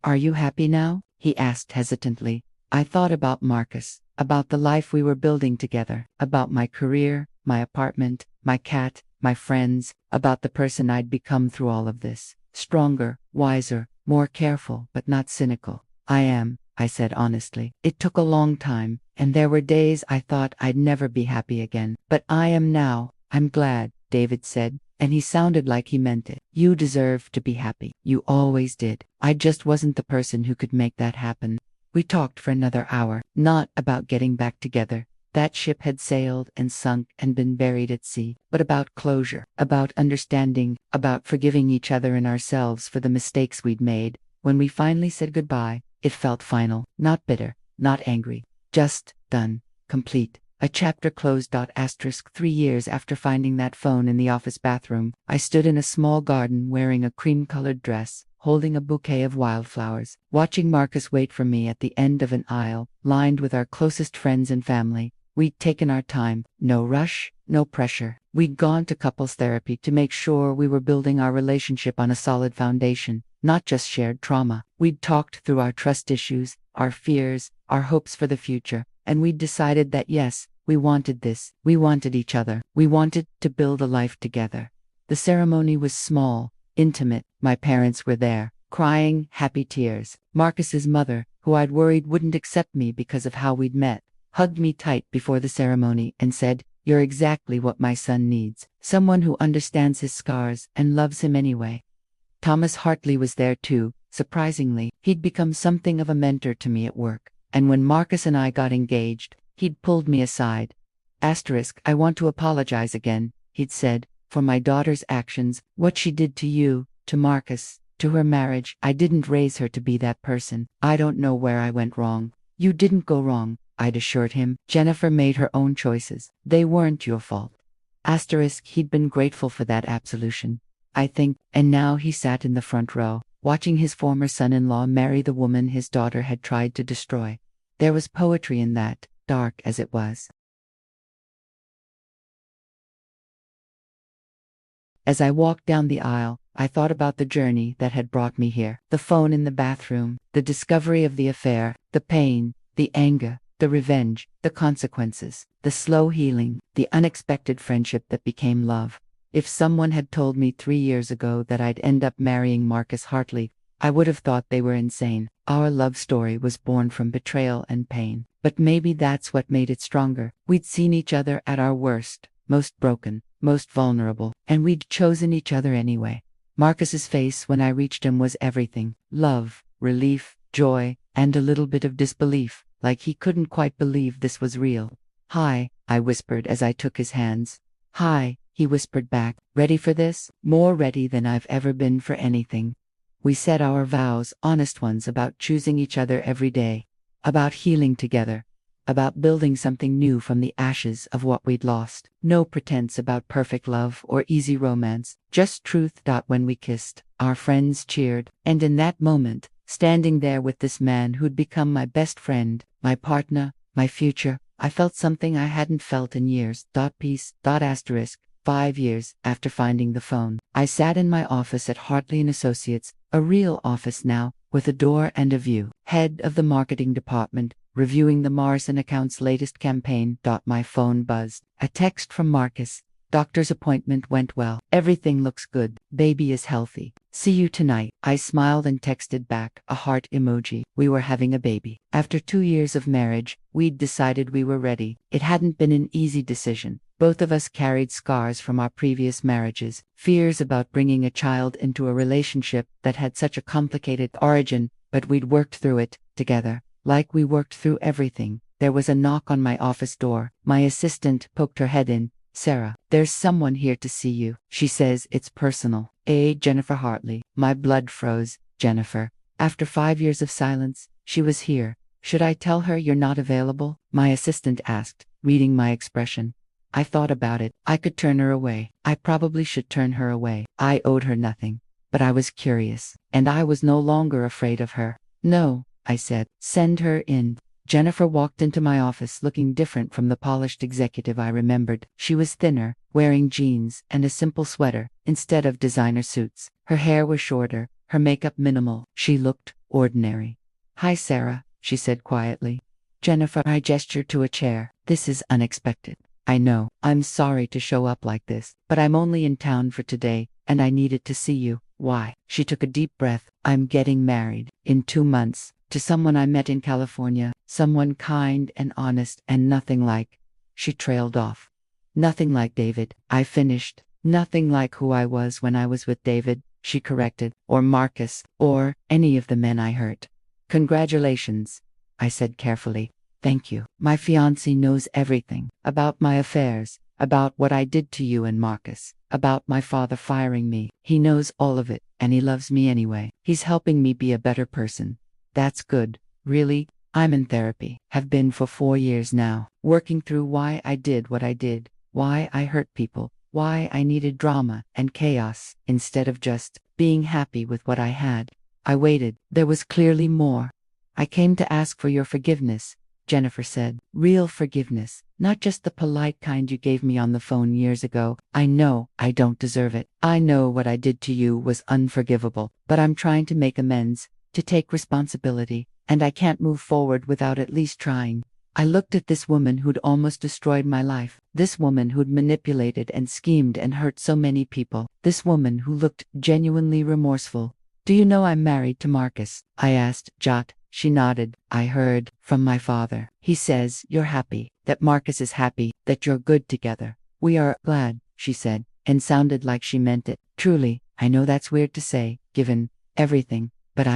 Are you happy now? He asked hesitantly. I thought about Marcus, about the life we were building together, about my career, my apartment, my cat, my friends, about the person I'd become through all of this. Stronger, wiser, more careful, but not cynical. I am, I said honestly. It took a long time, and there were days I thought I'd never be happy again. But I am now. I'm glad, David said, and he sounded like he meant it. You deserve to be happy. You always did. I just wasn't the person who could make that happen. We talked for another hour, not about getting back together. That ship had sailed and sunk and been buried at sea, but about closure, about understanding, about forgiving each other and ourselves for the mistakes we'd made. When we finally said goodbye, it felt final, not bitter, not angry, just done, complete. A chapter closed. 3 years after finding that phone in the office bathroom, I stood in a small garden wearing a cream-colored dress, holding a bouquet of wildflowers, watching Marcus wait for me at the end of an aisle, lined with our closest friends and family. We'd taken our time, no rush, no pressure. We'd gone to couples therapy to make sure we were building our relationship on a solid foundation, not just shared trauma. We'd talked through our trust issues, our fears, our hopes for the future, and we'd decided that yes, we wanted this. We wanted each other. We wanted to build a life together. The ceremony was small, intimate. My parents were there, crying happy tears. Marcus's mother, who I'd worried wouldn't accept me because of how we'd met, hugged me tight before the ceremony and said, "You're exactly what my son needs. Someone who understands his scars and loves him anyway." Thomas Hartley was there too. Surprisingly, he'd become something of a mentor to me at work. And when Marcus and I got engaged, he'd pulled me aside. I want to apologize again, he'd said, for my daughter's actions, what she did to you, to Marcus, to her marriage. I didn't raise her to be that person. I don't know where I went wrong. You didn't go wrong, I'd assured him. Jennifer made her own choices. They weren't your fault. He'd been grateful for that absolution, I think, and now he sat in the front row, watching his former son-in-law marry the woman his daughter had tried to destroy. There was poetry in that, dark as it was. As I walked down the aisle, I thought about the journey that had brought me here. The phone in the bathroom, the discovery of the affair, the pain, the anger, the revenge, the consequences, the slow healing, the unexpected friendship that became love. If someone had told me 3 years ago that I'd end up marrying Marcus Hartley, I would have thought they were insane. Our love story was born from betrayal and pain. But maybe that's what made it stronger. We'd seen each other at our worst, most broken, most vulnerable, and we'd chosen each other anyway. Marcus's face when I reached him was everything: love, relief, joy, and a little bit of disbelief, like he couldn't quite believe this was real. "Hi," I whispered as I took his hands. "Hi," he whispered back. "Ready for this?" "More ready than I've ever been for anything." We said our vows, honest ones, about choosing each other every day, about healing together, about building something new from the ashes of what we'd lost. No pretense about perfect love or easy romance, just truth. When we kissed, our friends cheered, and in that moment, standing there with this man who'd become my best friend, my partner, my future, I felt something I hadn't felt in years. Peace. 5 years after finding the phone, I sat in my office at Hartley & Associates, a real office now, with a door and a view. Head of the marketing department, reviewing the Morrison account's latest campaign. My phone buzzed. A text from Marcus. Doctor's appointment went well. Everything looks good. Baby is healthy. See you tonight. I smiled and texted back a heart emoji. We were having a baby. After 2 years of marriage, we'd decided we were ready. It hadn't been an easy decision. Both of us carried scars from our previous marriages, fears about bringing a child into a relationship that had such a complicated origin, but we'd worked through it together. Like we worked through everything. There was a knock on my office door. My assistant poked her head in. Sarah, there's someone here to see you. She says it's personal. Jennifer Hartley. My blood froze. Jennifer. After 5 years of silence, she was here. Should I tell her you're not available? My assistant asked, reading my expression. I thought about it. I could turn her away. I probably should turn her away. I owed her nothing. But I was curious. And I was no longer afraid of her. No, I said. Send her in. Jennifer walked into my office looking different from the polished executive I remembered. She was thinner, wearing jeans and a simple sweater, instead of designer suits. Her hair was shorter, her makeup minimal. She looked ordinary. Hi, Sarah, she said quietly. Jennifer, I gestured to a chair. This is unexpected. I know. I'm sorry to show up like this, but I'm only in town for today, and I needed to see you. Why? She took a deep breath. I'm getting married in 2 months. To someone I met in California, someone kind and honest and nothing like. She trailed off. Nothing like David, I finished. Nothing like who I was when I was with David, she corrected, or Marcus, or any of the men I hurt. Congratulations, I said carefully. Thank you. My fiancé knows everything about my affairs, about what I did to you and Marcus, about my father firing me. He knows all of it, and he loves me anyway. He's helping me be a better person. That's good. Really, I'm in therapy. Have been for 4 years now, working through why I did what I did, why I hurt people, why I needed drama and chaos instead of just being happy with what I had. I waited. There was clearly more. I came to ask for your forgiveness, Jennifer said. Real forgiveness, not just the polite kind you gave me on the phone years ago. I know I don't deserve it. I know what I did to you was unforgivable, but I'm trying to make amends, to take responsibility, and I can't move forward without at least trying. I looked at this woman who'd almost destroyed my life, this woman who'd manipulated and schemed and hurt so many people, this woman who looked genuinely remorseful. Do you know I'm married to Marcus? I asked. Jot. She nodded. I heard from my father. He says you're happy, that Marcus is happy, that you're good together. We are glad, she said, and sounded like she meant it. Truly, I know that's weird to say, given everything. But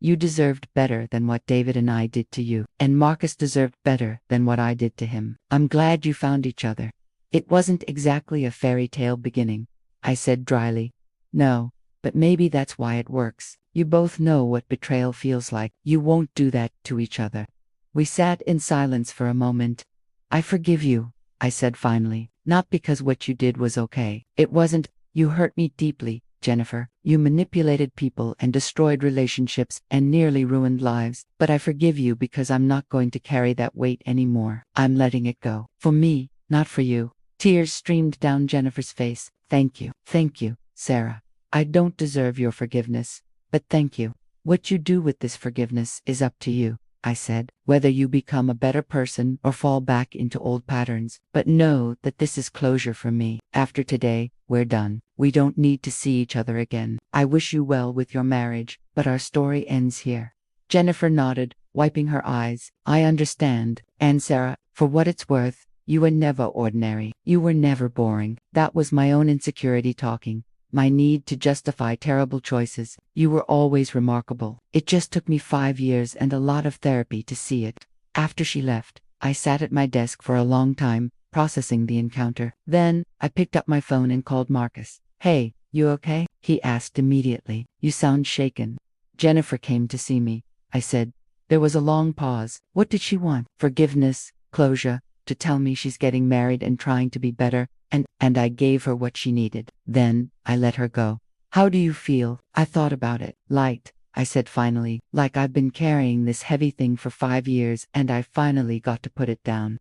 you deserved better than what David and I did to you, and Marcus deserved better than what I did to him. I'm glad you found each other. It wasn't exactly a fairy tale beginning, I said dryly. No, but maybe that's why it works. You both know what betrayal feels like. You won't do that to each other. We sat in silence for a moment. I forgive you, I said finally, not because what you did was okay. It wasn't. You hurt me deeply, Jennifer. You manipulated people and destroyed relationships and nearly ruined lives. But I forgive you because I'm not going to carry that weight anymore. I'm letting it go. For me, not for you. Tears streamed down Jennifer's face. Thank you, Sarah. I don't deserve your forgiveness, but thank you. What you do with this forgiveness is up to you, I said. Whether you become a better person or fall back into old patterns. But know that this is closure for me. After today, we're done. We don't need to see each other again. I wish you well with your marriage, but our story ends here. Jennifer nodded, wiping her eyes. I understand. And Sarah, for what it's worth, you were never ordinary. You were never boring. That was my own insecurity talking. My need to justify terrible choices. You were always remarkable. It just took me 5 years and a lot of therapy to see it. After she left, I sat at my desk for a long time, processing the encounter. Then, I picked up my phone and called Marcus. Hey, you okay? He asked immediately. You sound shaken. Jennifer came to see me, I said. There was a long pause. What did she want? Forgiveness, closure, to tell me she's getting married and trying to be better, and I gave her what she needed. Then, I let her go. How do you feel? I thought about it. Light, I said finally, like I've been carrying this heavy thing for 5 years and I finally got to put it down.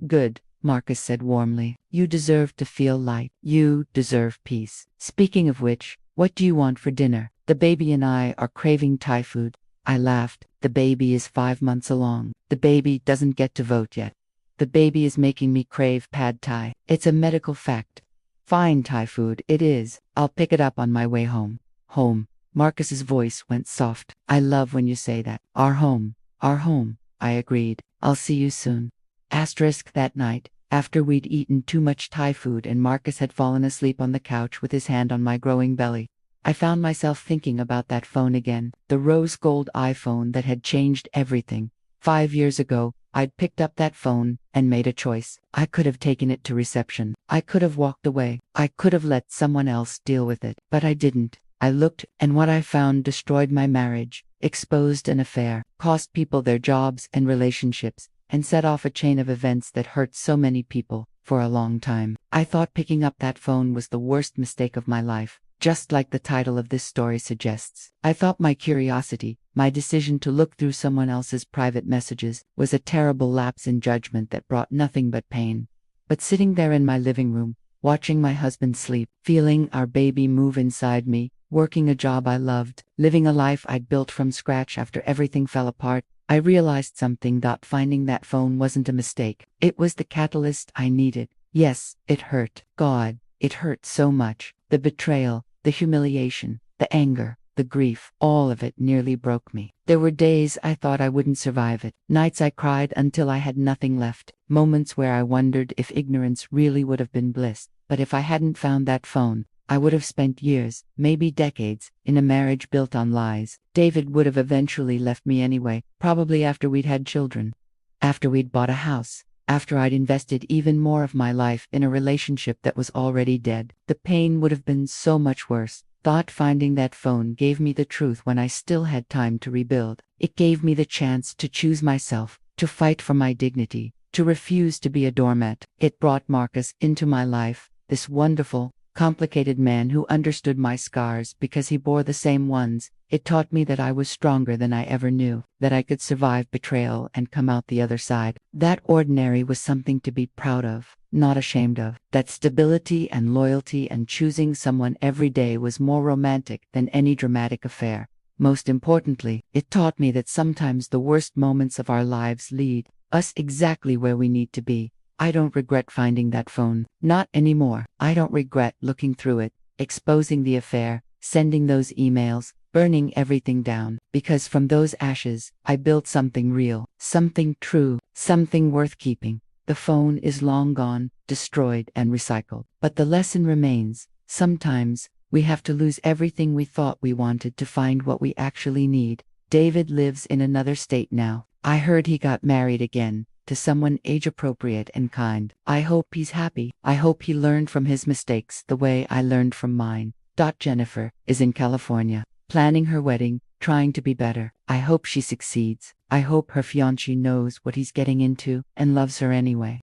Good, Marcus said warmly. You deserve to feel light. You deserve peace. Speaking of which, what do you want for dinner? The baby and I are craving Thai food. I laughed. The baby is 5 months along. The baby doesn't get to vote yet. The baby is making me crave pad thai. It's a medical fact. Fine Thai food, it is. I'll pick it up on my way home. Home. Marcus's voice went soft. I love when you say that. Our home. Our home. I agreed. I'll see you soon. Asterisk that night, after we'd eaten too much Thai food and Marcus had fallen asleep on the couch with his hand on my growing belly, I found myself thinking about that phone again, the rose gold iPhone that had changed everything. 5 years ago, I'd picked up that phone and made a choice. I could have taken it to reception. I could have walked away. I could have let someone else deal with it. But I didn't. I looked, and what I found destroyed my marriage, exposed an affair, cost people their jobs and relationships, and set off a chain of events that hurt so many people for a long time. I thought picking up that phone was the worst mistake of my life, just like the title of this story suggests. I thought my curiosity, my decision to look through someone else's private messages, was a terrible lapse in judgment that brought nothing but pain. But sitting there in my living room, watching my husband sleep, feeling our baby move inside me, working a job I loved, living a life I'd built from scratch after everything fell apart, I realized something. Finding that phone wasn't a mistake. It was the catalyst I needed. Yes, it hurt. God, it hurt so much. The betrayal, the humiliation, the anger, the grief, all of it nearly broke me. There were days I thought I wouldn't survive it, nights I cried until I had nothing left, moments where I wondered if ignorance really would have been bliss. But if I hadn't found that phone, I would have spent years, maybe decades, in a marriage built on lies. David would have eventually left me anyway, probably after we'd had children, after we'd bought a house, after I'd invested even more of my life in a relationship that was already dead. The pain would have been so much worse. Finding that phone gave me the truth when I still had time to rebuild. It gave me the chance to choose myself, to fight for my dignity, to refuse to be a doormat. It brought Marcus into my life, this wonderful, complicated man who understood my scars because he bore the same ones. It taught me that I was stronger than I ever knew, that I could survive betrayal and come out the other side. That ordinary was something to be proud of, not ashamed of. That stability and loyalty and choosing someone every day was more romantic than any dramatic affair. Most importantly, it taught me that sometimes the worst moments of our lives lead us exactly where we need to be. I don't regret finding that phone. Not anymore. I don't regret looking through it, exposing the affair, sending those emails, burning everything down. Because from those ashes, I built something real, something true, something worth keeping. The phone is long gone, destroyed and recycled. But the lesson remains. Sometimes, we have to lose everything we thought we wanted to find what we actually need. David lives in another state now. I heard he got married again, to someone age-appropriate and kind. I hope he's happy. I hope he learned from his mistakes the way I learned from mine. Jennifer is in California, planning her wedding, trying to be better. I hope she succeeds. I hope her fiancé knows what he's getting into and loves her anyway.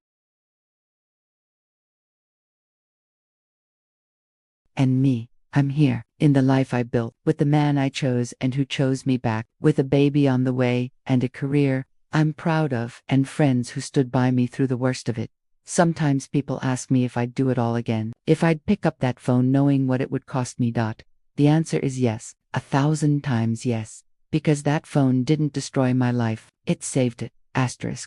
And me, I'm here, in the life I built, with the man I chose and who chose me back, with a baby on the way, and a career I'm proud of, and friends who stood by me through the worst of it. Sometimes people ask me if I'd do it all again, if I'd pick up that phone knowing what it would cost me. The answer is yes, 1,000 times yes. Because that phone didn't destroy my life, it saved it.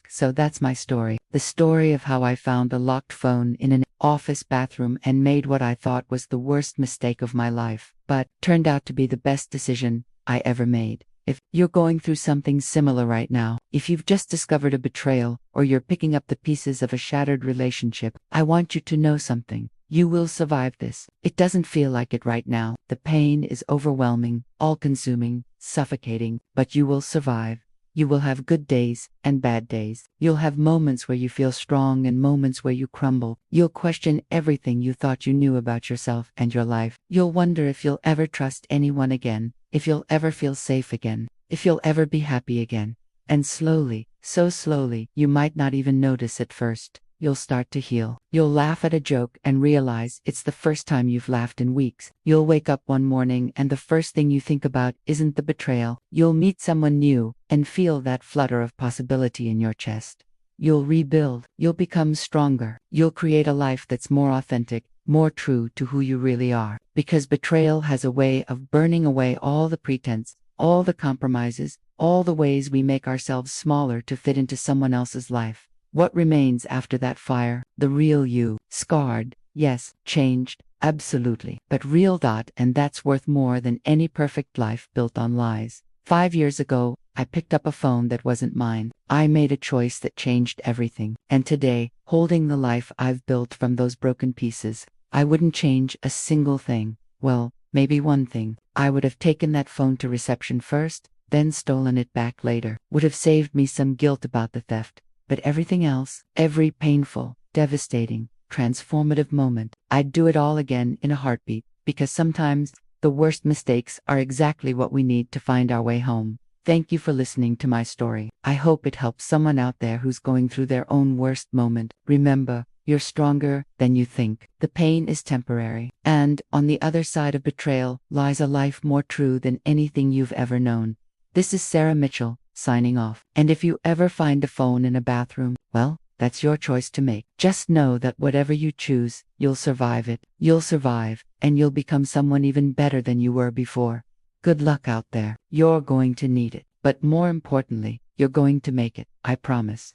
So that's my story. The story of how I found a locked phone in an office bathroom and made what I thought was the worst mistake of my life, but turned out to be the best decision I ever made. If you're going through something similar right now, if you've just discovered a betrayal, or you're picking up the pieces of a shattered relationship, I want you to know something. You will survive this. It doesn't feel like it right now. The pain is overwhelming, all-consuming, suffocating, but you will survive. You will have good days and bad days. You'll have moments where you feel strong and moments where you crumble. You'll question everything you thought you knew about yourself and your life. You'll wonder if you'll ever trust anyone again, if you'll ever feel safe again, if you'll ever be happy again. And slowly, so slowly, you might not even notice at first, you'll start to heal. You'll laugh at a joke and realize it's the first time you've laughed in weeks. You'll wake up one morning and the first thing you think about isn't the betrayal. You'll meet someone new and feel that flutter of possibility in your chest. You'll rebuild. You'll become stronger. You'll create a life that's more authentic, more true to who you really are. Because betrayal has a way of burning away all the pretense, all the compromises, all the ways we make ourselves smaller to fit into someone else's life. What remains after that fire? The real you, scarred, Yes, changed, absolutely. But real dot, and that's worth more than any perfect life built on lies. 5 years ago, I picked up a phone that wasn't mine. I made a choice that changed everything. And today, holding the life I've built from those broken pieces, I wouldn't change a single thing. Well, maybe one thing. I would have taken that phone to reception first, then stolen it back later. Would have saved me some guilt about the theft. But everything else, every painful, devastating, transformative moment, I'd do it all again in a heartbeat, because sometimes the worst mistakes are exactly what we need to find our way home. Thank you for listening to my story. I hope it helps someone out there who's going through their own worst moment. Remember, you're stronger than you think. The pain is temporary. And on the other side of betrayal lies a life more true than anything you've ever known. This is Sarah Mitchell, signing off. And if you ever find a phone in a bathroom, well, that's your choice to make. Just know that whatever you choose, you'll survive it. You'll survive, and you'll become someone even better than you were before. Good luck out there. You're going to need it. But more importantly, you're going to make it. I promise.